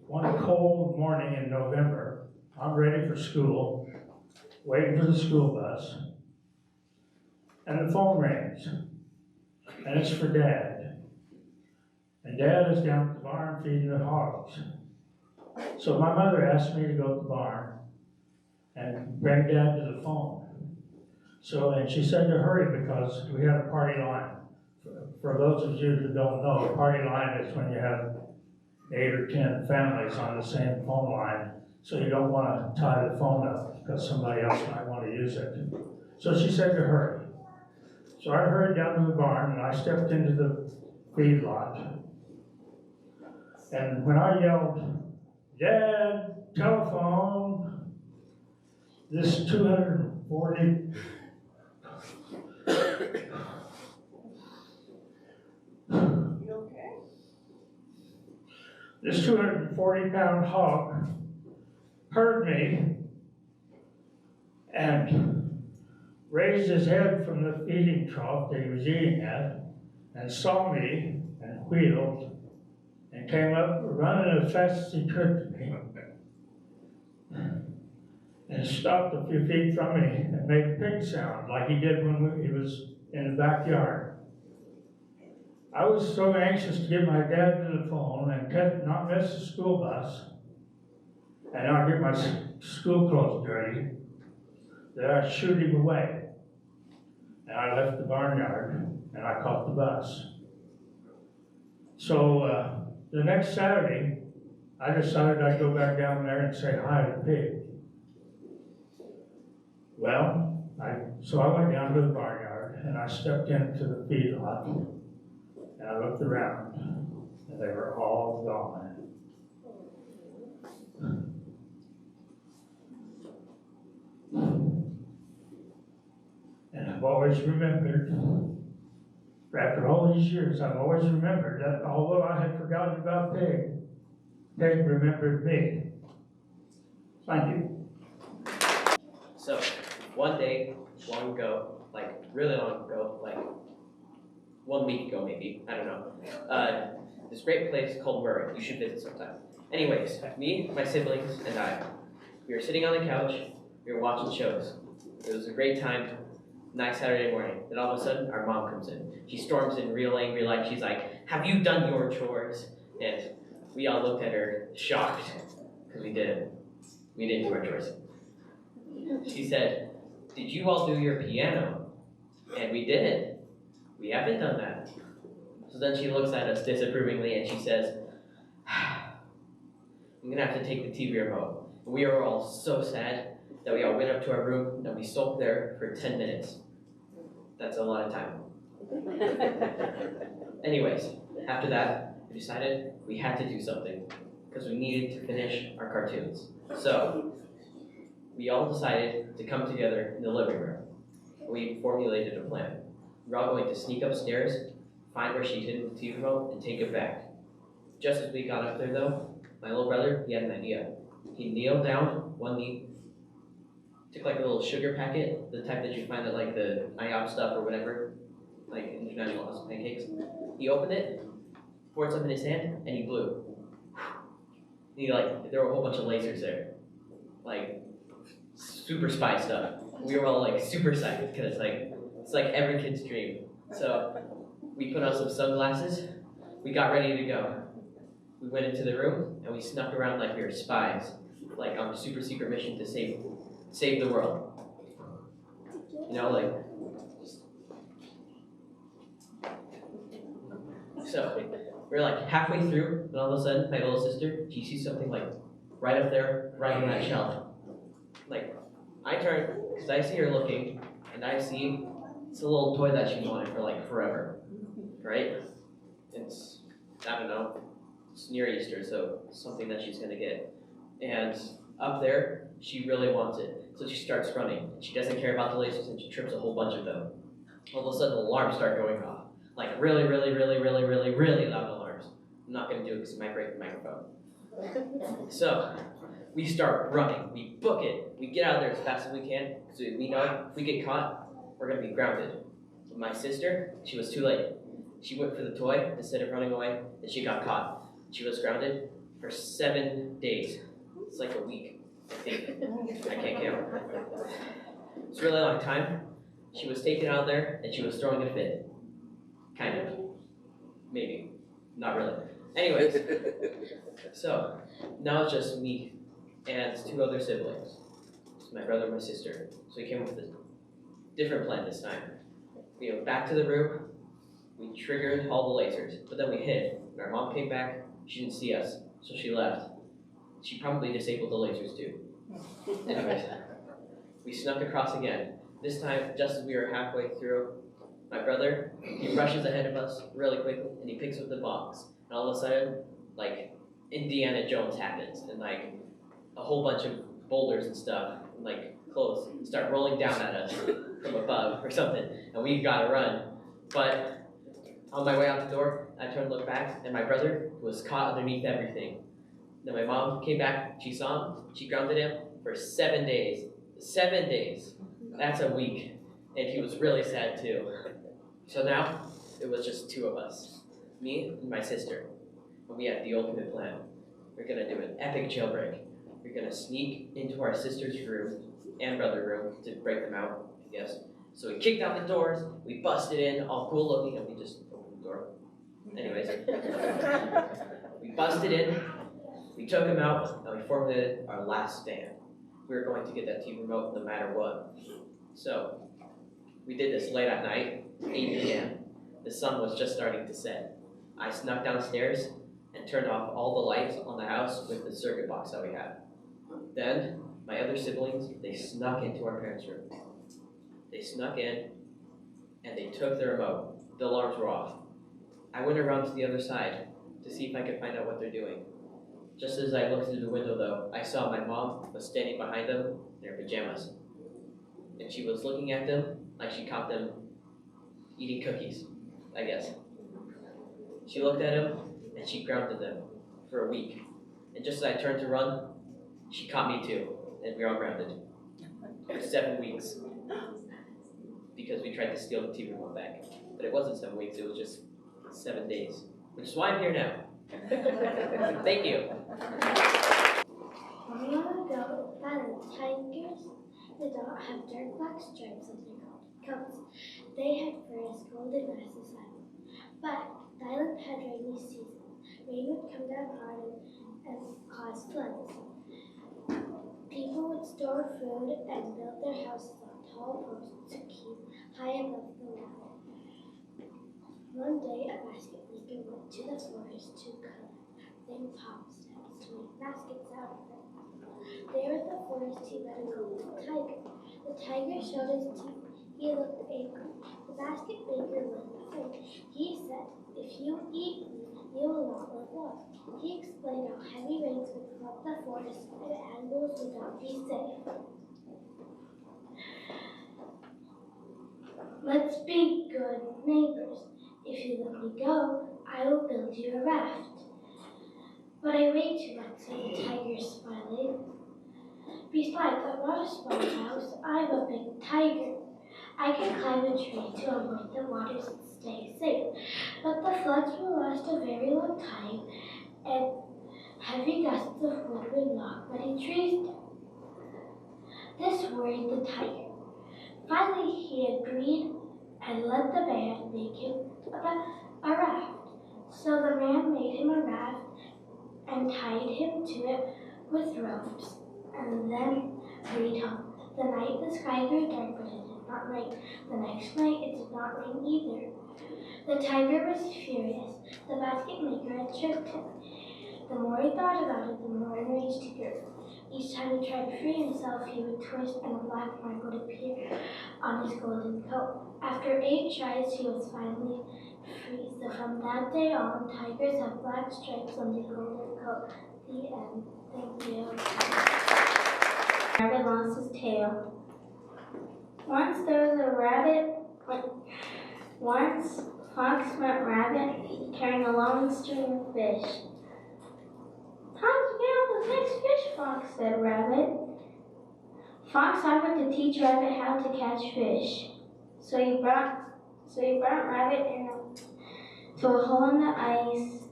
one cold morning in November, I'm ready for school, waiting for the school bus, and the phone rings, and it's for Dad. And Dad is down at the barn feeding the hogs. So my mother asked me to go to the barn and bring Dad to the phone. And she said to hurry because we had a party line. For those of you who don't know, a party line is when you have 8 or 10 families on the same phone line, so you don't want to tie the phone up because somebody else might want to use it. So she said to hurry. So I hurried down to the barn and I stepped into the feedlot. And when I yelled, "Dad, telephone," this 240 This 240-pound hog heard me and raised his head from the feeding trough that he was eating at and saw me and wheeled and came up running as fast as he could to me and stopped a few feet from me and made a pig sound like he did when he was in the backyard. I was so anxious to get my dad to the phone and not miss the school bus and not get my school clothes dirty that I shooed him away. And I left the barnyard and I caught the bus. So the next Saturday, I decided I'd go back down there and say hi to the pig. Well, so I went down to the barnyard and I stepped into the feedlot. And I looked around, and they were all gone. I've always remembered, after all these years, I've always remembered that although I had forgotten about Peg, Peg remembered me. Thank you. So, one day, long ago, like really long ago, like 1 week ago maybe, I don't know, this great place called Murray. You should visit sometime. Anyways, me, my siblings, and I, we were sitting on the couch, we were watching shows. It was a great time, nice Saturday morning. Then all of a sudden, our mom comes in. She storms in real angry like, she's like, "Have you done your chores?" And we all looked at her, shocked, because we didn't. We didn't do our chores. She said, "Did you all do your piano?" And we didn't. We haven't done that. So then she looks at us disapprovingly and she says, "I'm gonna have to take the TV remote." And we were all so sad that we all went up to our room and we sulked there for 10 minutes. That's a lot of time. Anyways, after that, we decided we had to do something because we needed to finish our cartoons. So, we all decided to come together in the living room. We formulated a plan. We're all going to sneak upstairs, find where she hid the TV remote, and take it back. Just as we got up there though, my little brother, he had an idea. He kneeled down, one knee, took like a little sugar packet, the type that you find at like the IOP stuff or whatever, like International House of Pancakes. He opened it, poured some in his hand, and he blew. And he there were a whole bunch of lasers there. Like, super spy stuff. We were all like super psyched because it's like every kid's dream. So we put on some sunglasses, we got ready to go. We went into the room and we snuck around like we were spies, like on a super secret mission to save the world. You know, like, so we're like halfway through, and all of a sudden my little sister, she sees something like right up there, right on that shelf. Like, I turn, because I see her looking, and I see it's a little toy that she wanted for like forever, right? It's, I don't know, it's near Easter, so it's something that she's gonna get. And up there, she really wants it. So she starts running. She doesn't care about the lasers and she trips a whole bunch of them. All of a sudden, alarms start going off. Like really, really, really, really, really, really loud alarms. I'm not gonna do it because it might break the microphone. So, we start running. We book it. We get out of there as fast as we can because we know if we get caught, we're gonna be grounded. My sister, she was too late. She went for the toy instead of running away, and she got caught. She was grounded for 7 days. It's like a week, I think. I can't count. It's a really long time. She was taken out there, and she was throwing a fit. Kind of. Maybe. Not really. Anyways, so now it's just me and 2 other siblings. It's my brother and my sister. So we came up with a different plan this time. We went back to the room, we triggered all the lasers, but then we hid. When our mom came back, she didn't see us, so she left. She probably disabled the lasers too. Anyways, we snuck across again. This time, just as we were halfway through, my brother, he rushes ahead of us really quickly, and he picks up the box. And all of a sudden, like, Indiana Jones happens, and like, a whole bunch of boulders and stuff, and like, clothes start rolling down at us from above or something, and we gotta run. But on my way out the door, I turned to look back, and my brother was caught underneath everything. Then my mom came back, she saw him, she grounded him for 7 days. 7 days. That's a week. And he was really sad too. So now, it was just 2 of us. Me and my sister. And we had the ultimate plan. We're gonna do an epic jailbreak. We're gonna sneak into our sister's room and brother's room to break them out, I guess. So we kicked out the doors, we busted in, all cool looking, and we just opened the door. Anyways. We busted in, we took them out, and we formulated our last stand. We were going to get that TV remote no matter what. So, we did this late at night, 8 p.m. The sun was just starting to set. I snuck downstairs and turned off all the lights on the house with the circuit box that we had. Then, my other siblings, they snuck into our parents' room. They snuck in, and they took the remote. The alarms were off. I went around to the other side to see if I could find out what they're doing. Just as I looked through the window, though, I saw my mom was standing behind them in her pajamas. And she was looking at them, Like she caught them eating cookies, I guess. She looked at him and she grounded them for a week. And just as I turned to run, she caught me too, and we were all grounded. It was 7 weeks. Because we tried to steal the TV remote back. But it wasn't 7 weeks, it was just 7 days. Which is why I'm here now. Thank you. Long ago, violent tigers did not have dark black stripes as they're called, coats. They had fur as gold and grass as silent. But the island had rainy seasons. Rain would come down hard and cause floods. People would store food and build their houses on tall posts to keep high above the land. One day, a basket maker went to the forest to collect thin palm stems to make baskets out of them. There in the forest, he met a golden tiger. The tiger showed his teeth. He looked angry. The basket maker wasn't afraid. He said, "If you eat me, you will not live long." He explained how heavy rains would flood the forest and animals would not be safe. "Let's be good neighbors. If you let me go, I will build you a raft." "But I weigh too much," said the tiger, smiling. "Besides, I'm not a small mouse. I'm a big tiger. I can climb a tree to avoid the waters and stay safe. But the floods will last a very long time, and heavy gusts of wind will knock many trees down." This worried the tiger. Finally, he agreed and let the man make him a raft. So the man made him a raft and tied him to it with ropes, and then hurried home. The night the sky grew dark, but it did not rain. The next night it did not rain either. The tiger was furious. The basket maker had tricked him. The more he thought about it, the more enraged he grew. Each time he tried to free himself, he would twist and a black mark would appear on his golden coat. After 8 tries, he was finally free. So from that day on, tigers have black stripes on their golden coat. The end. Thank you. Rabbit lost his tail. Once there was a rabbit. Once Fox met Rabbit carrying a long string of fish. "Time to get on the next fish, Fox," said Rabbit. Fox offered to teach Rabbit how to catch fish. So he brought Rabbit to a hole in the ice.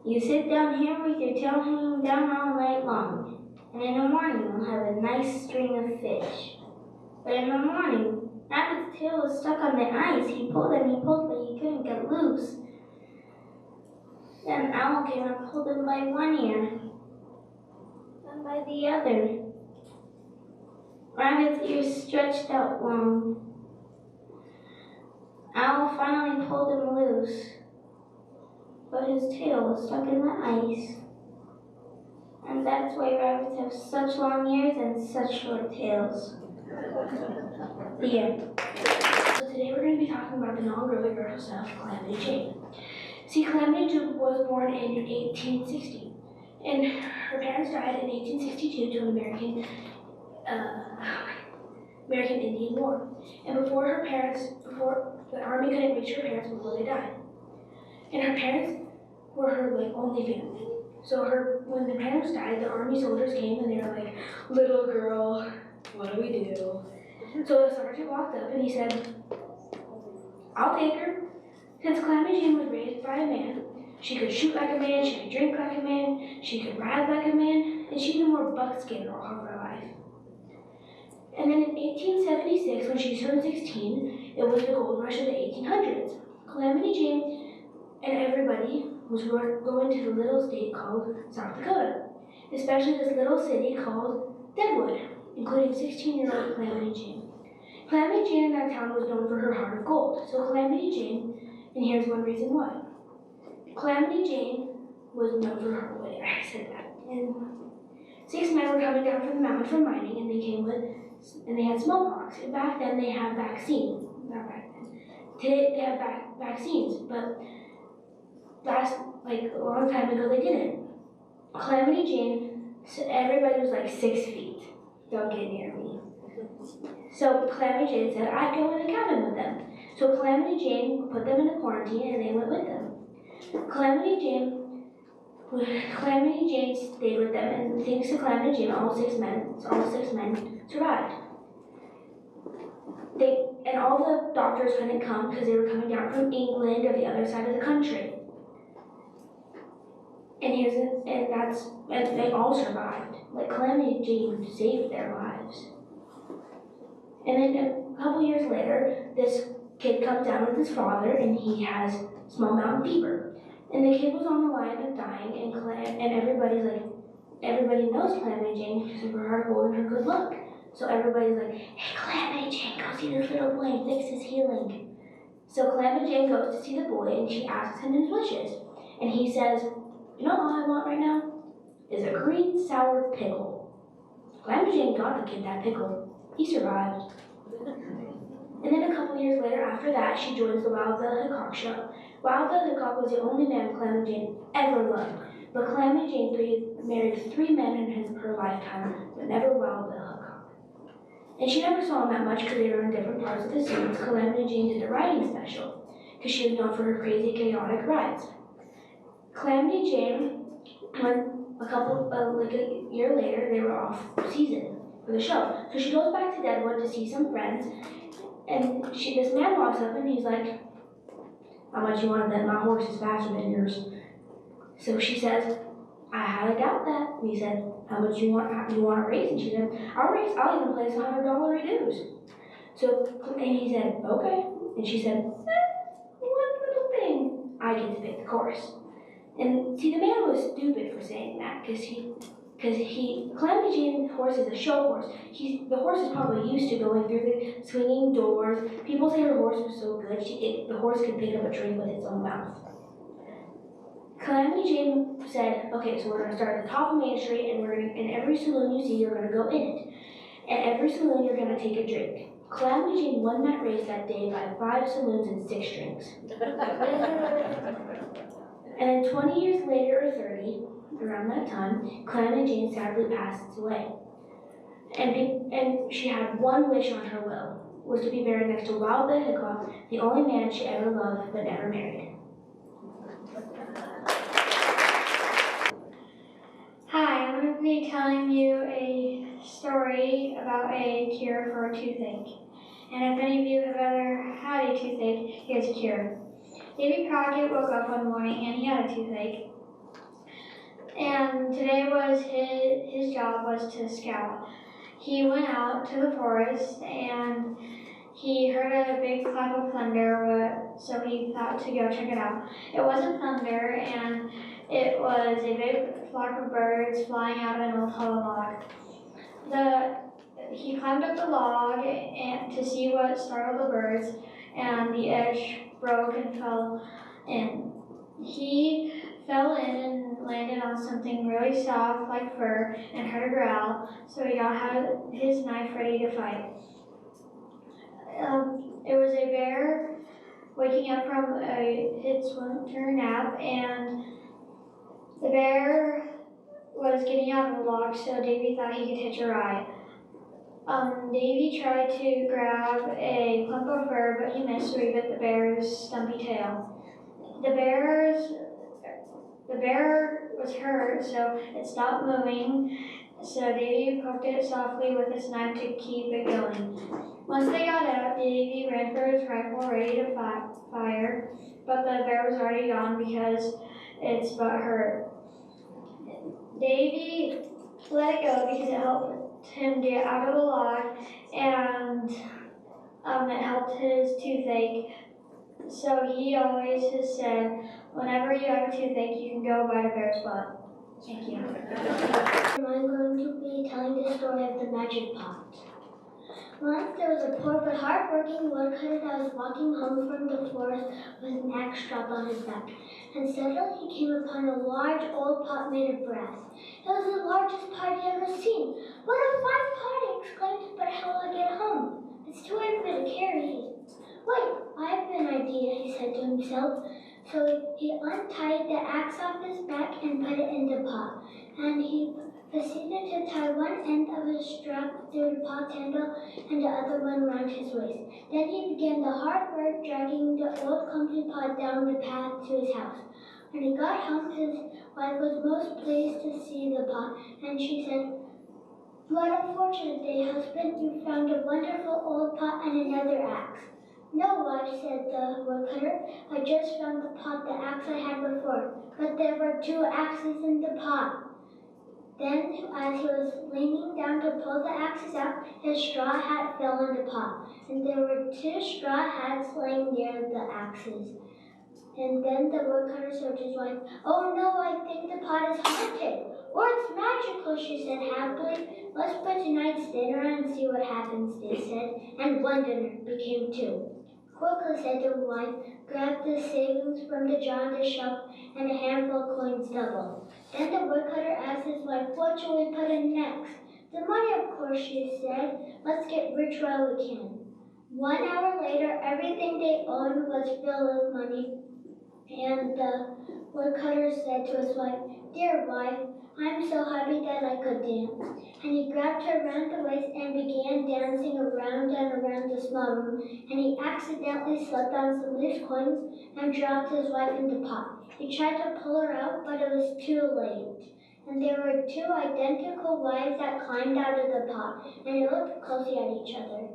"You sit down here with your tail hanging down all night long, and in the morning you'll have a nice string of fish." But in the morning, Rabbit's tail was stuck on the ice. He pulled and he pulled, but he couldn't get loose. Then Owl came and pulled him by one ear, then by the other. Rabbit's ears stretched out long. Owl finally pulled him loose, but his tail was stuck in the ice. And that's why rabbits have such long ears and such short tails. The end. So today we're going to be talking about the non-girly girl herself, Calamity Jane. See, Calamity Jane was born in 1860, and her parents died in 1862 to an American Indian War. And before the army couldn't reach her parents before they died. And her parents were her only family. So when the parents died, the army soldiers came and they were like, "Little girl, what do we do?" So the sergeant walked up and he said, "I'll take her. Since Calamity Jane was raised by a man, she could shoot like a man, she could drink like a man, she could ride like a man, and she even wore buckskin all of her life." And then in 1876, when she turned 16, it was the gold rush of the 1800s. Calamity Jane and everybody was going to the little state called South Dakota, especially this little city called Deadwood, including 16-year-old Calamity Jane. Calamity Jane in that town was known for her heart of gold. So Calamity Jane, and here's one reason why. Calamity Jane was known for her, wait, I said that. And 6 men were coming down from the mountain from mining, and they had smallpox. And back then they had vaccines. Not back then. Today they have vaccines, but a long time ago they didn't. Calamity Jane, so everybody was 6 feet. Don't get near me. So Calamity Jane said, I'd go in the cabin with them. So Calamity Jane put them in a quarantine and they went with them. Calamity Jane stayed with them, and thanks to Calamity Jane, all six men survived. And all the doctors couldn't come because they were coming down from England or the other side of the country. And they all survived. Like Calamity Jane saved their lives. And then a couple years later, this kid comes down with his father, and he has small mountain fever. And the kid was on the line of dying, and everybody knows Calamity Jane because of her heart of gold and her good luck. So everybody's like, hey, Calamity Jane, go see this little boy and fix his healing. So Calamity Jane goes to see the boy, and she asks him his wishes. And he says, you know all I want right now is a green sour pickle. Calamity Jane got the kid that pickle. He survived. And then a couple years later, after that, she joins the Wild Bill Hickok show. Wild Bill Hickok was the only man Calamity Jane ever loved. But Calamity Jane married 3 men in her lifetime, but never Wild Bill Hickok. And she never saw him that much because they were in different parts of the scenes. Calamity Jane did a riding special because she was known for her crazy, chaotic rides. Calamity Jane, like a year later, they were off season for the show. So she goes back to Deadwood to see some friends, and this man walks up and he's like, how much you want to bet my horse is faster than yours? So she says, I highly doubt that. And he said, how much you want to race? And she said, I'll even place $100 dues. And he said, okay. And she said, one little thing, I get to pick the course. And see, the man was stupid for saying that, because Calamity Jane's horse is a show horse. The horse is probably used to going through the swinging doors. People say her horse was so good, the horse could pick up a tree with its own mouth. Calamity Jane said, okay, so we're going to start at the top of Main Street, and every saloon you see, you're going to go in it. And every saloon, you're going to take a drink. Calamity Jane won that race that day by 5 saloons and 6 drinks. And then 20 years later, or 30, around that time, Calamity Jane sadly passes away. And she had one wish on her will, was to be buried next to Wild Bill Hickok, the only man she ever loved but never married. Hi, I'm going to be telling you a story about a cure for a toothache. And if any of you have ever had a toothache, here's a cure. Davy Crockett woke up one morning and he had a toothache. And today was his job was to scout. He went out to the forest and he heard a big clap of thunder, so he thought to go check it out. It wasn't thunder, and it was a big flock of birds flying out of an old hollow log. He climbed up the log to see what startled the birds, and the edge broke and fell in. He fell in and landed on something really soft like fur and heard a growl, so he got his knife ready to fight. It was a bear waking up from its winter nap, and the bear was getting out of the log, so Davy thought he could hitch a ride. Davy tried to grab a clump of fur, but he missed, so he bit the bear's stumpy tail. The bear was hurt, so it stopped moving, so Davy poked it softly with his knife to keep it going. Once they got out, Davy ran for his rifle, ready to fire, but the bear was already gone because its butt hurt. Davy let it go because it helped him get out of the log, and it helped his toothache. So he always has said, whenever you have a toothache, you can go bite a bear's butt. Thank you. I'm going to be telling the story of the magic pot. Once there was a poor but hard-working woodcutter that was walking home from the forest with an axe strapped on his back, and suddenly he came upon a large old pot made of brass. It was the largest pot he ever seen. What a fine pot, he exclaimed, but how will I get home? It's too heavy for me to carry. Wait, I have an idea, he said to himself. So he untied the axe off his back and put it in the pot. And he proceeded to tie one end of a strap through the pot's handle and the other one round his waist. Then he began the hard work dragging the old clumsy pot down the path to his house. When he got home, his wife was most pleased to see the pot, and she said, "What a fortunate day, husband. You found a wonderful old pot and another axe." "No, wife," said the woodcutter. "I just found the pot, the axe I had before. But there were 2 axes in the pot." Then, as he was leaning down to pull the axes out, his straw hat fell in the pot, and there were 2 straw hats laying near the axes. And then the woodcutter said to his wife, "Oh no, I think the pot is haunted. Or it's magical," she said happily. "Let's put tonight's dinner and see what happens," they said, and 1 dinner became 2. "Quickly," said the wife, "grab the savings from the jar on the shelf and a handful of coins double." Then the woodcutter asked his wife, "What shall we put in next?" "The money, of course," she said. "Let's get rich while we can." 1 hour later, everything they owned was filled with money. And the woodcutter said to his wife, "Dear wife, I'm so happy that I could dance." And he grabbed her around the waist and began dancing around and around the small room. And he accidentally slipped on some loose coins and dropped his wife in the pot. He tried to pull her out, but it was too late. And there were 2 identical wives that climbed out of the pot, and they looked closely at each other.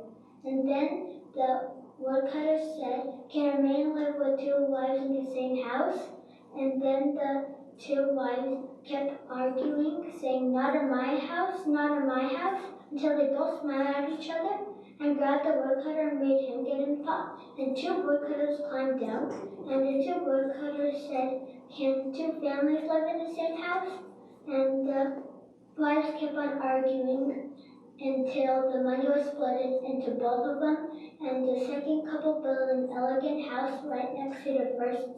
And then the woodcutter said, "Can a man live with 2 wives in the same house?" And then the 2 wives kept arguing, saying, "Not in my house, not in my house," until they both smiled at each other and grabbed the woodcutter and made him get in the pot. And 2 woodcutters climbed down, and the 2 woodcutters said, "Can 2 families live in the same house?" And the wives kept on arguing until the money was split into both of them, and the second couple built an elegant house right next to the first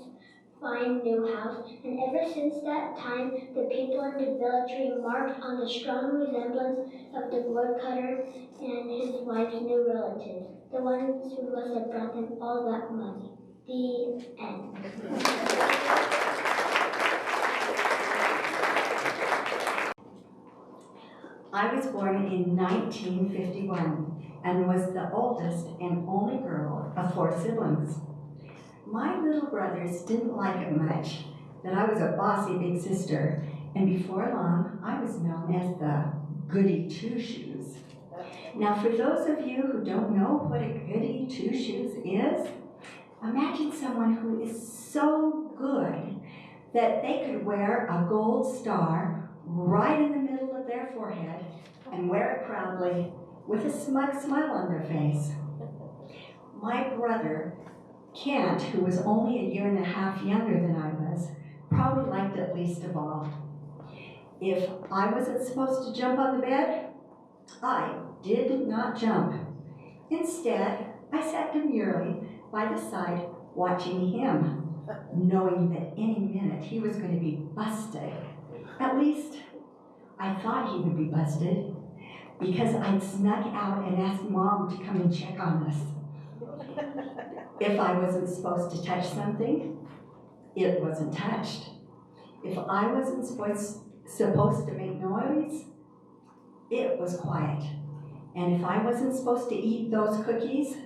fine new house. And ever since that time, the people in the village remarked on the strong resemblance of the woodcutter and his wife's new relatives, the ones who must have brought them all that money. The end. I was born in 1951 and was the oldest and only girl of 4 siblings. My little brothers didn't like it much that I was a bossy big sister, and before long I was known as the goody two-shoes. Now for those of you who don't know what a goody two-shoes is, imagine someone who is so good that they could wear a gold star right in the middle of their forehead and wear it proudly with a smug smile on their face. My brother, Kent, who was only a 1.5 years younger than I was, probably liked it least of all. If I wasn't supposed to jump on the bed, I did not jump. Instead, I sat demurely by the side watching him, knowing that any minute he was going to be busted. At least, I thought he would be busted because I'd snuck out and asked Mom to come and check on us. If I wasn't supposed to touch something, it wasn't touched. If I wasn't supposed to make noise, it was quiet. And if I wasn't supposed to eat those cookies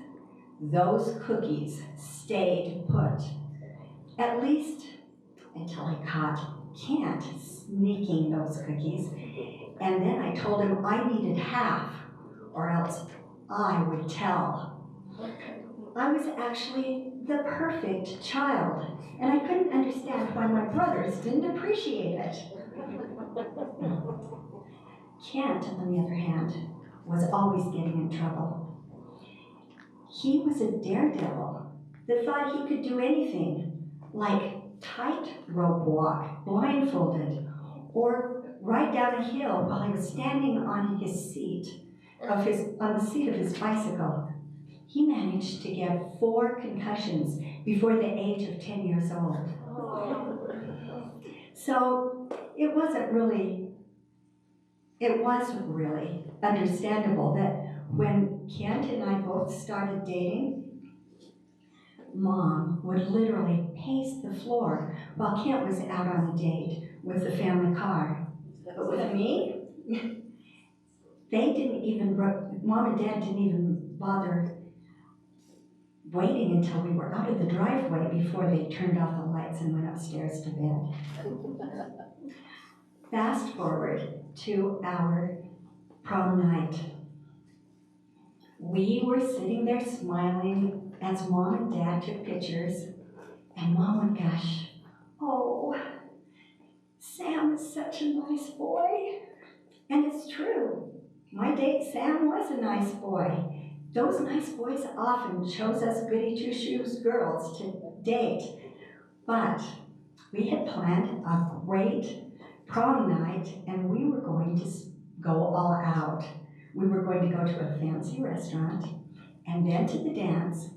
stayed put. At least until I caught Kent sneaking those cookies. And then I told him I needed half, or else I would tell. I was actually the perfect child, and I couldn't understand why my brothers didn't appreciate it. Kent, on the other hand, was always getting in trouble. He was a daredevil that thought he could do anything, like tightrope walk blindfolded, or ride down a hill while he was standing on the seat of his bicycle. He managed to get 4 concussions before the age of 10 years old. So it was really understandable that when Kent and I both started dating, Mom would literally pace the floor while Kent was out on a date with the family car. But with me, Mom and Dad didn't even bother waiting until we were out of the driveway before they turned off the lights and went upstairs to bed. Fast forward to our prom night. We were sitting there smiling as Mom and Dad took pictures, and Mom would gush, "Oh, Sam is such a nice boy." And it's true. My date, Sam, was a nice boy. Those nice boys often chose us goody two-shoes girls to date. But we had planned a great prom night, and we were going to go all out. We were going to go to a fancy restaurant, and then to the dance,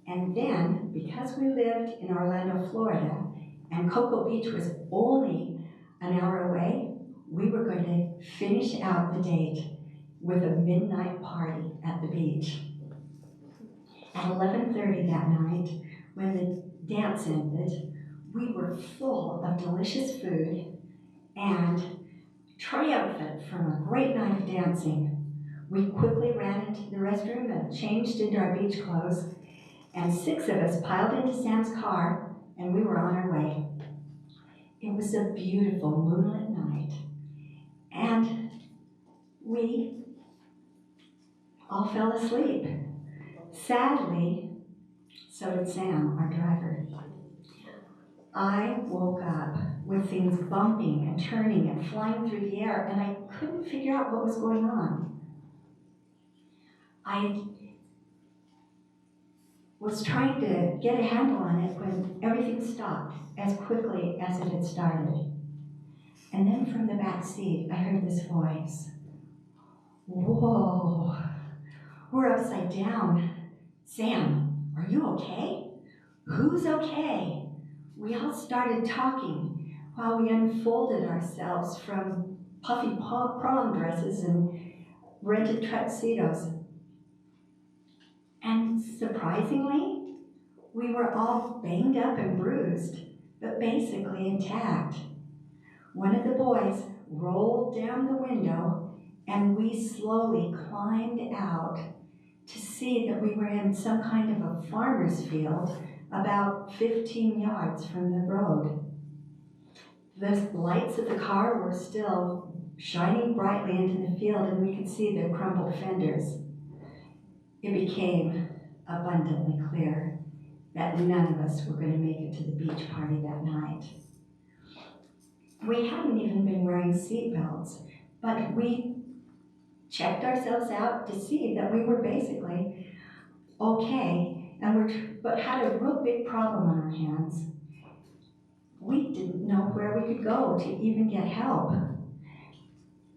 and then, because we lived in Orlando, Florida, and Cocoa Beach was only an hour away, we were going to finish out the date with a midnight party at the beach. At 11:30 that night, when the dance ended, we were full of delicious food and triumphant from a great night of dancing. We quickly ran into the restroom and changed into our beach clothes, and 6 of us piled into Sam's car, and we were on our way. It was a beautiful moonlit night, and we all fell asleep. Sadly, so did Sam, our driver. I woke up with things bumping and turning and flying through the air, and I couldn't figure out what was going on. I was trying to get a handle on it when everything stopped as quickly as it had started. And then from the back seat, I heard this voice. "Whoa, we're upside down. Sam, are you okay? Who's okay?" We all started talking while we unfolded ourselves from puffy prom dresses and rented tuxedos. And surprisingly, we were all banged up and bruised, but basically intact. One of the boys rolled down the window, and we slowly climbed out to see that we were in some kind of a farmer's field about 15 yards from the road. The lights of the car were still shining brightly into the field, and we could see the crumbled fenders. It became abundantly clear that none of us were going to make it to the beach party that night. We hadn't even been wearing seatbelts, but we checked ourselves out to see that we were basically okay, but had a real big problem on our hands. We didn't know where we could go to even get help.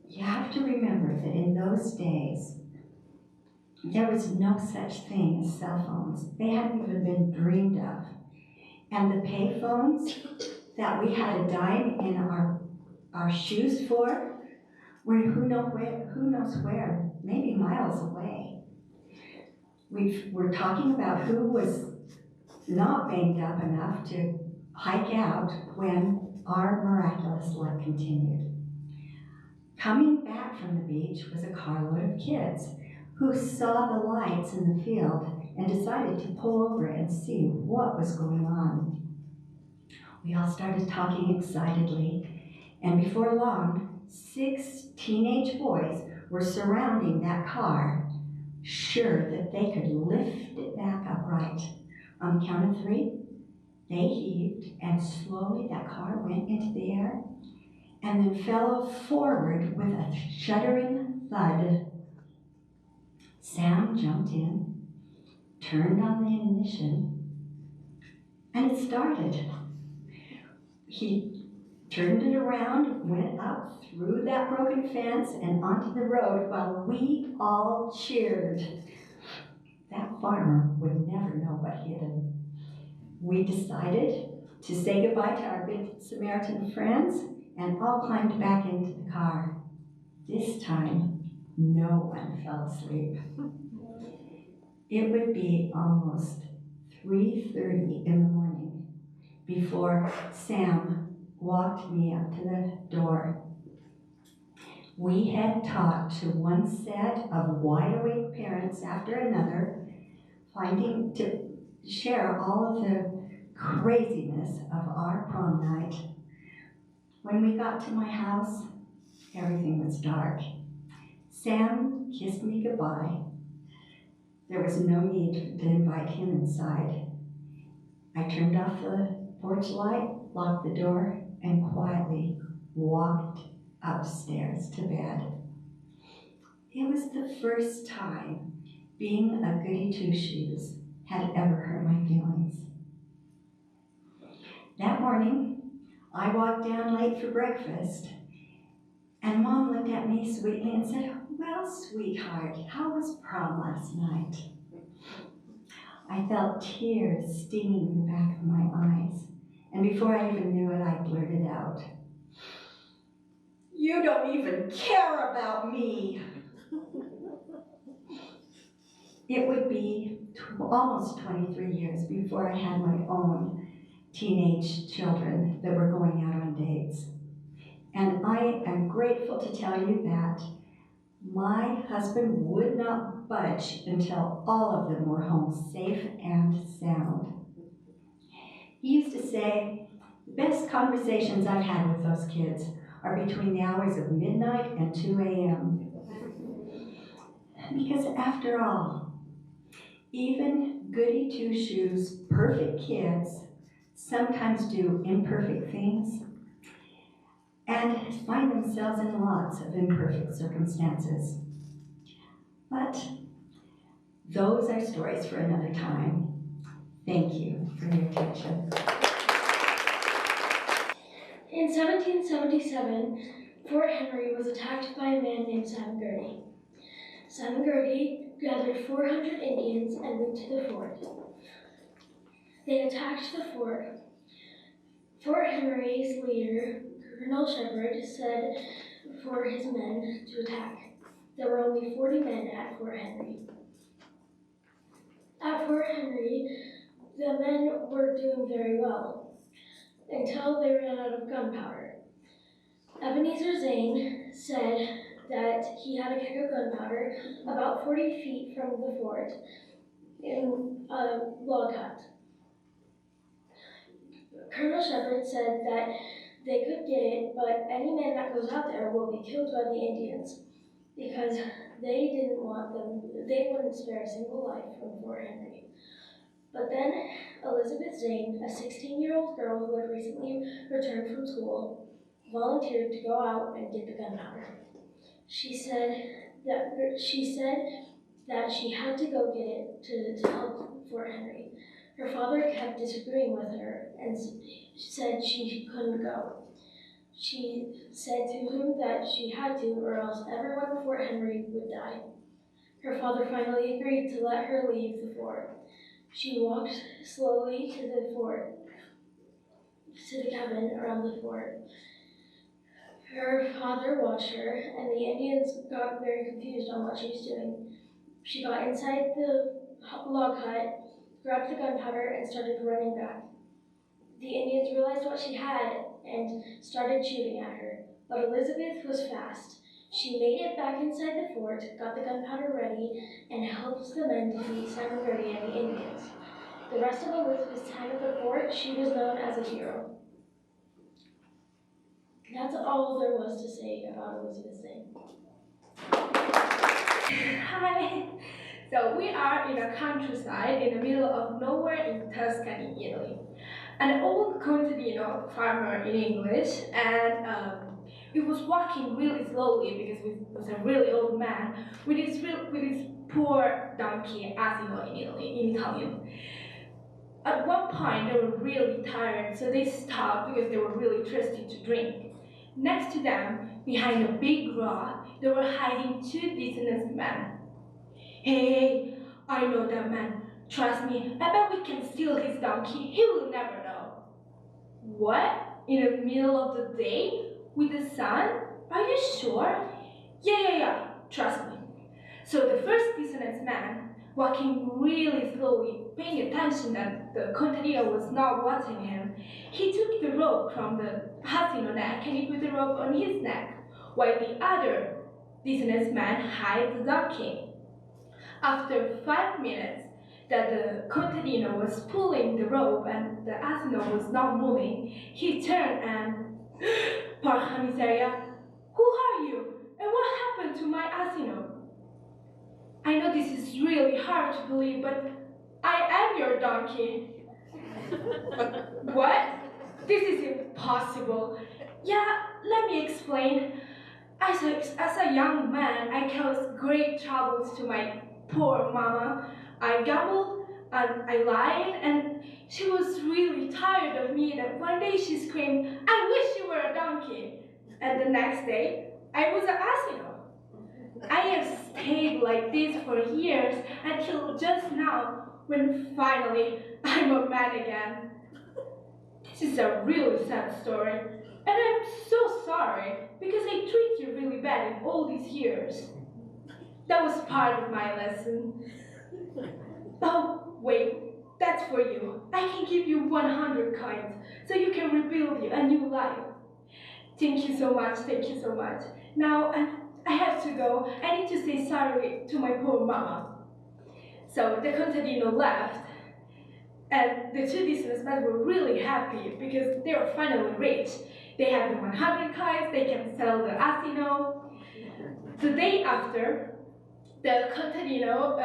You have to remember that in those days, there was no such thing as cell phones. They hadn't even been dreamed of. And the pay phones that we had a dime in our shoes for were who knows where, maybe miles away. We're talking about who was not banged up enough to hike out when our miraculous luck continued. Coming back from the beach was a carload of kids who saw the lights in the field and decided to pull over and see what was going on. We all started talking excitedly, and before long, 6 teenage boys were surrounding that car, sure that they could lift it back upright. On the count of 3, they heaved, and slowly that car went into the air and then fell forward with a shuddering thud. Sam jumped in, turned on the ignition, and it started. He turned it around, went up through that broken fence and onto the road while we all cheered. That farmer would never know what hit him. We decided to say goodbye to our Good Samaritan friends and all climbed back into the car. This time, no one fell asleep. It would be almost 3:30 in the morning before Sam walked me up to the door. We had talked to one set of wide-awake parents after another, finding to share all of the craziness of our prom night. When we got to my house, everything was dark. Sam kissed me goodbye. There was no need to invite him inside. I turned off the porch light, locked the door, and quietly walked upstairs to bed. It was the first time being a goody two-shoes had ever hurt my feelings. That morning, I walked down late for breakfast, and Mom looked at me sweetly and said, "Well, sweetheart, how was prom last night?" I felt tears stinging the back of my eyes, and before I even knew it, I blurted out, "You don't even care about me." It would be almost 23 years before I had my own teenage children that were going out on dates. And I am grateful to tell you that my husband would not budge until all of them were home safe and sound. He used to say, "The best conversations I've had with those kids are between the hours of midnight and 2 a.m. Because after all, even goody two-shoes, perfect kids sometimes do imperfect things and find themselves in lots of imperfect circumstances. But those are stories for another time. Thank you for your attention. In 1777, Fort Henry was attacked by a man named Simon Girty. Simon Girty gathered 400 Indians and went to the fort. They attacked the fort. Fort Henry's leader, Colonel Shepard, said for his men to attack. There were only 40 men at Fort Henry. At Fort Henry, the men were doing very well until they ran out of gunpowder. Ebenezer Zane said that he had a keg of gunpowder about 40 feet from the fort in a log hut. Colonel Shepard said that they could get it, but any man that goes out there will be killed by the Indians because they didn't want them, they wouldn't spare a single life from Fort Henry. But then Elizabeth Zane, a 16-year-old girl who had recently returned from school, volunteered to go out and get the gunpowder. She said that she had to go get it to help Fort Henry. Her father kept disagreeing with her and said she couldn't go. She said to him that she had to, or else everyone in Fort Henry would die. Her father finally agreed to let her leave the fort. She walked slowly to the fort, to the cabin around the fort. Her father watched her, and the Indians got very confused on what she was doing. She got inside the log hut, grabbed the gunpowder, and started running back. The Indians realized what she had and started shooting at her, but Elizabeth was fast. She made it back inside the fort, got the gunpowder ready, and helped the men defeat Simon Girty and the Indians. The rest of Elizabeth's time at the fort, she was known as a hero. That's all there was to say about Elizabeth Zane. Hi. So we are in a countryside in the middle of nowhere in Tuscany, Italy. An old country, farmer in English, and he was walking really slowly because he was a really old man with his poor donkey, as you know in Italy, in Italian. At one point, they were really tired, so they stopped because they were really thirsty to drink. Next to them, behind a big rock, they were hiding two dishonest men. "Hey, I know that man. Trust me, I bet we can steal his donkey. He will never know." "What? In the middle of the day? With the sun? Are you sure?" Yeah. Trust me." So the first dishonest man, walking really slowly, paying attention that the contadino was not watching him, he took the rope from the hasino neck and he put the rope on his neck. while the other businessman hired the donkey. After 5 minutes that the contadino was pulling the rope and the asino was not moving, he turned and, Porca miseria, who are you? And what happened to my asino? I know this is really hard to believe, but I am your donkey. What? This is impossible. Yeah, let me explain. As a young man, I caused great troubles to my poor mama. I gambled and I lied, and she was really tired of me that one day she screamed, I wish you were a donkey. And the next day, I was an asino. I have stayed like this for years until just now when finally I'm a man again. This is a really sad story, and I'm so sorry because I treated you really bad in all these years. That was part of my lesson. Oh, wait, that's for you. I can give you 100 coins so you can rebuild a new life. Thank you so much, thank you so much. Now I have to go. I need to say sorry to my poor mama. So the contadino left, and the two businessmen were really happy because they were finally rich. They had the 100 coins, they can sell the asino. The day after, the contadino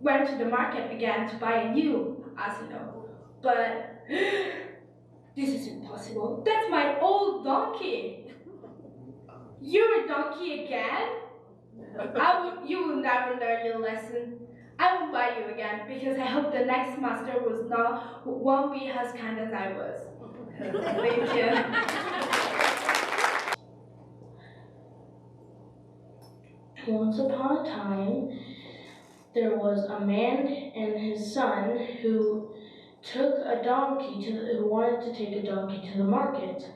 went to the market again to buy a new asino. But this is impossible. That's my old donkey. You're a donkey again? You will never learn your lesson. I will buy you again because I hope the next master won't be as kind as I was. Thank you. Once upon a time, there was a man and his son who wanted to take a donkey to the market.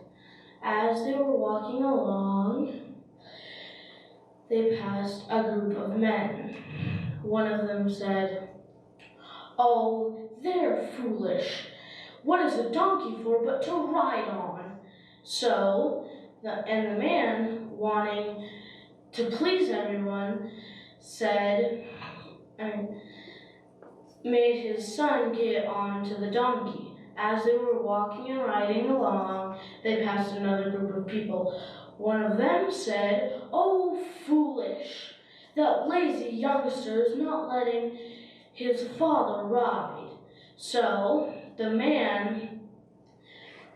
As they were walking along, they passed a group of men. One of them said, "Oh, they're foolish. What is a donkey for but to ride on?" So, the man, wanting to please everyone, made his son get onto the donkey. As they were walking and riding along, they passed another group of people. One of them said, "Oh, foolish, that lazy youngster is not letting his father ride." So the man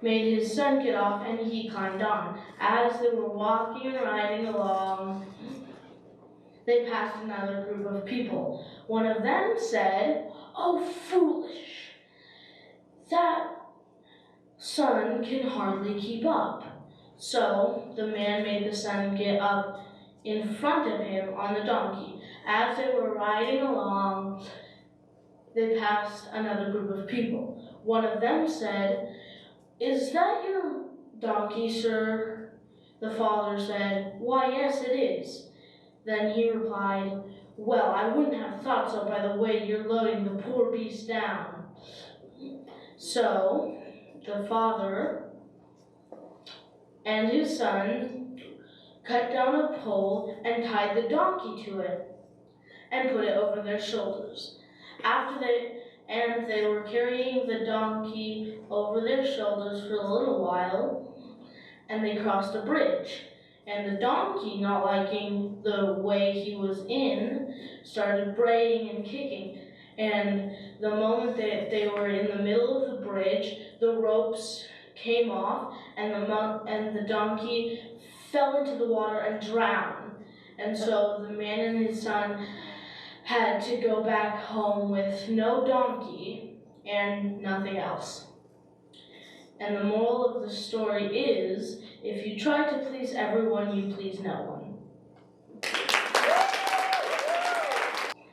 made his son get off and he climbed on. As they were walking and riding along, they passed another group of people. One of them said, "Oh, foolish, that son can hardly keep up." So the man made the son get up in front of him on the donkey. As they were riding along, they passed another group of people. One of them said, "Is that your donkey, sir?" The father said, "Why, yes, it is." Then he replied, "Well, I wouldn't have thought so by the way you're loading the poor beast down." So the father and his son cut down a pole and tied the donkey to it and put it over their shoulders. They were carrying the donkey over their shoulders for a little while, and they crossed a bridge. And the donkey, not liking the way he was in, started braying and kicking. And the moment that they were in the middle of the bridge, the ropes came off, and the donkey fell into the water and drowned. And so the man and his son had to go back home with no donkey and nothing else. And the moral of the story is, if you try to please everyone, you please no one.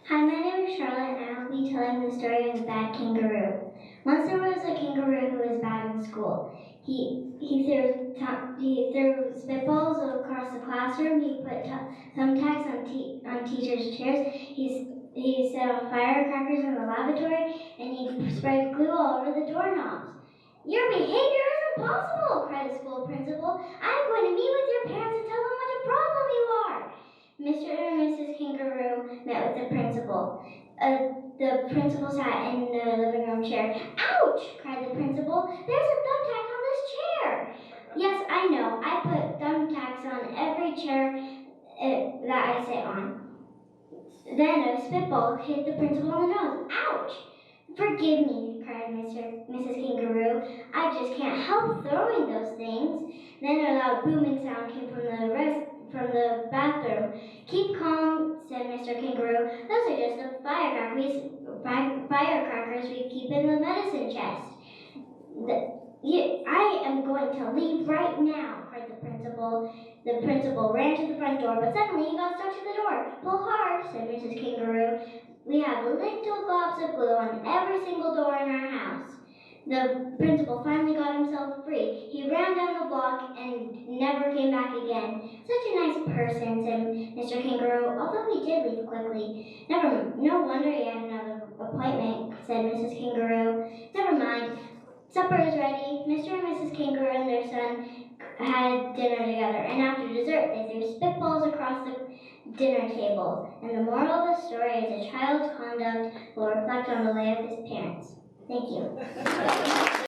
Hi, my name is Charlotte, and I'll be telling the story of the bad kangaroo. Once there was a kangaroo who was bad in school. He threw spitballs across the classroom. He put thumbtacks on teachers' chairs. He set off firecrackers in the lavatory, and he sprayed glue all over the doorknobs. Your behavior is impossible, cried the school principal. I'm going to meet with your parents and tell them what a problem you are. Mr. and Mrs. Kangaroo met with the principal. The principal sat in the living room chair. Ouch! Cried the principal. There's a thumbtack on this chair. Yes, I know. I put thumbtacks on every chair that I sit on. Then a spitball hit the principal in the nose. Ouch! Forgive me, cried Mrs. Kangaroo. I just can't help throwing those things. Then a loud booming sound came from the bathroom. Keep calm, said Mr. Kangaroo. Those are just the firecrackers we keep in the medicine chest. I am going to leave right now, cried the principal. The principal ran to the front door, but suddenly he got stuck to the door. Pull hard, said Mrs. Kangaroo. We have little globs of glue on every single door in our house. The principal finally got himself free. He ran down the block and never came back again. Such a nice person, said Mr. Kangaroo, although he did leave quickly. No wonder he had another appointment, said Mrs. Kangaroo. Never mind. Supper is ready. Mr. and Mrs. Kangaroo and their son had dinner together, and after dessert they threw spitballs across the dinner table. And the moral of the story is a child's conduct will reflect on the way of his parents. Thank you.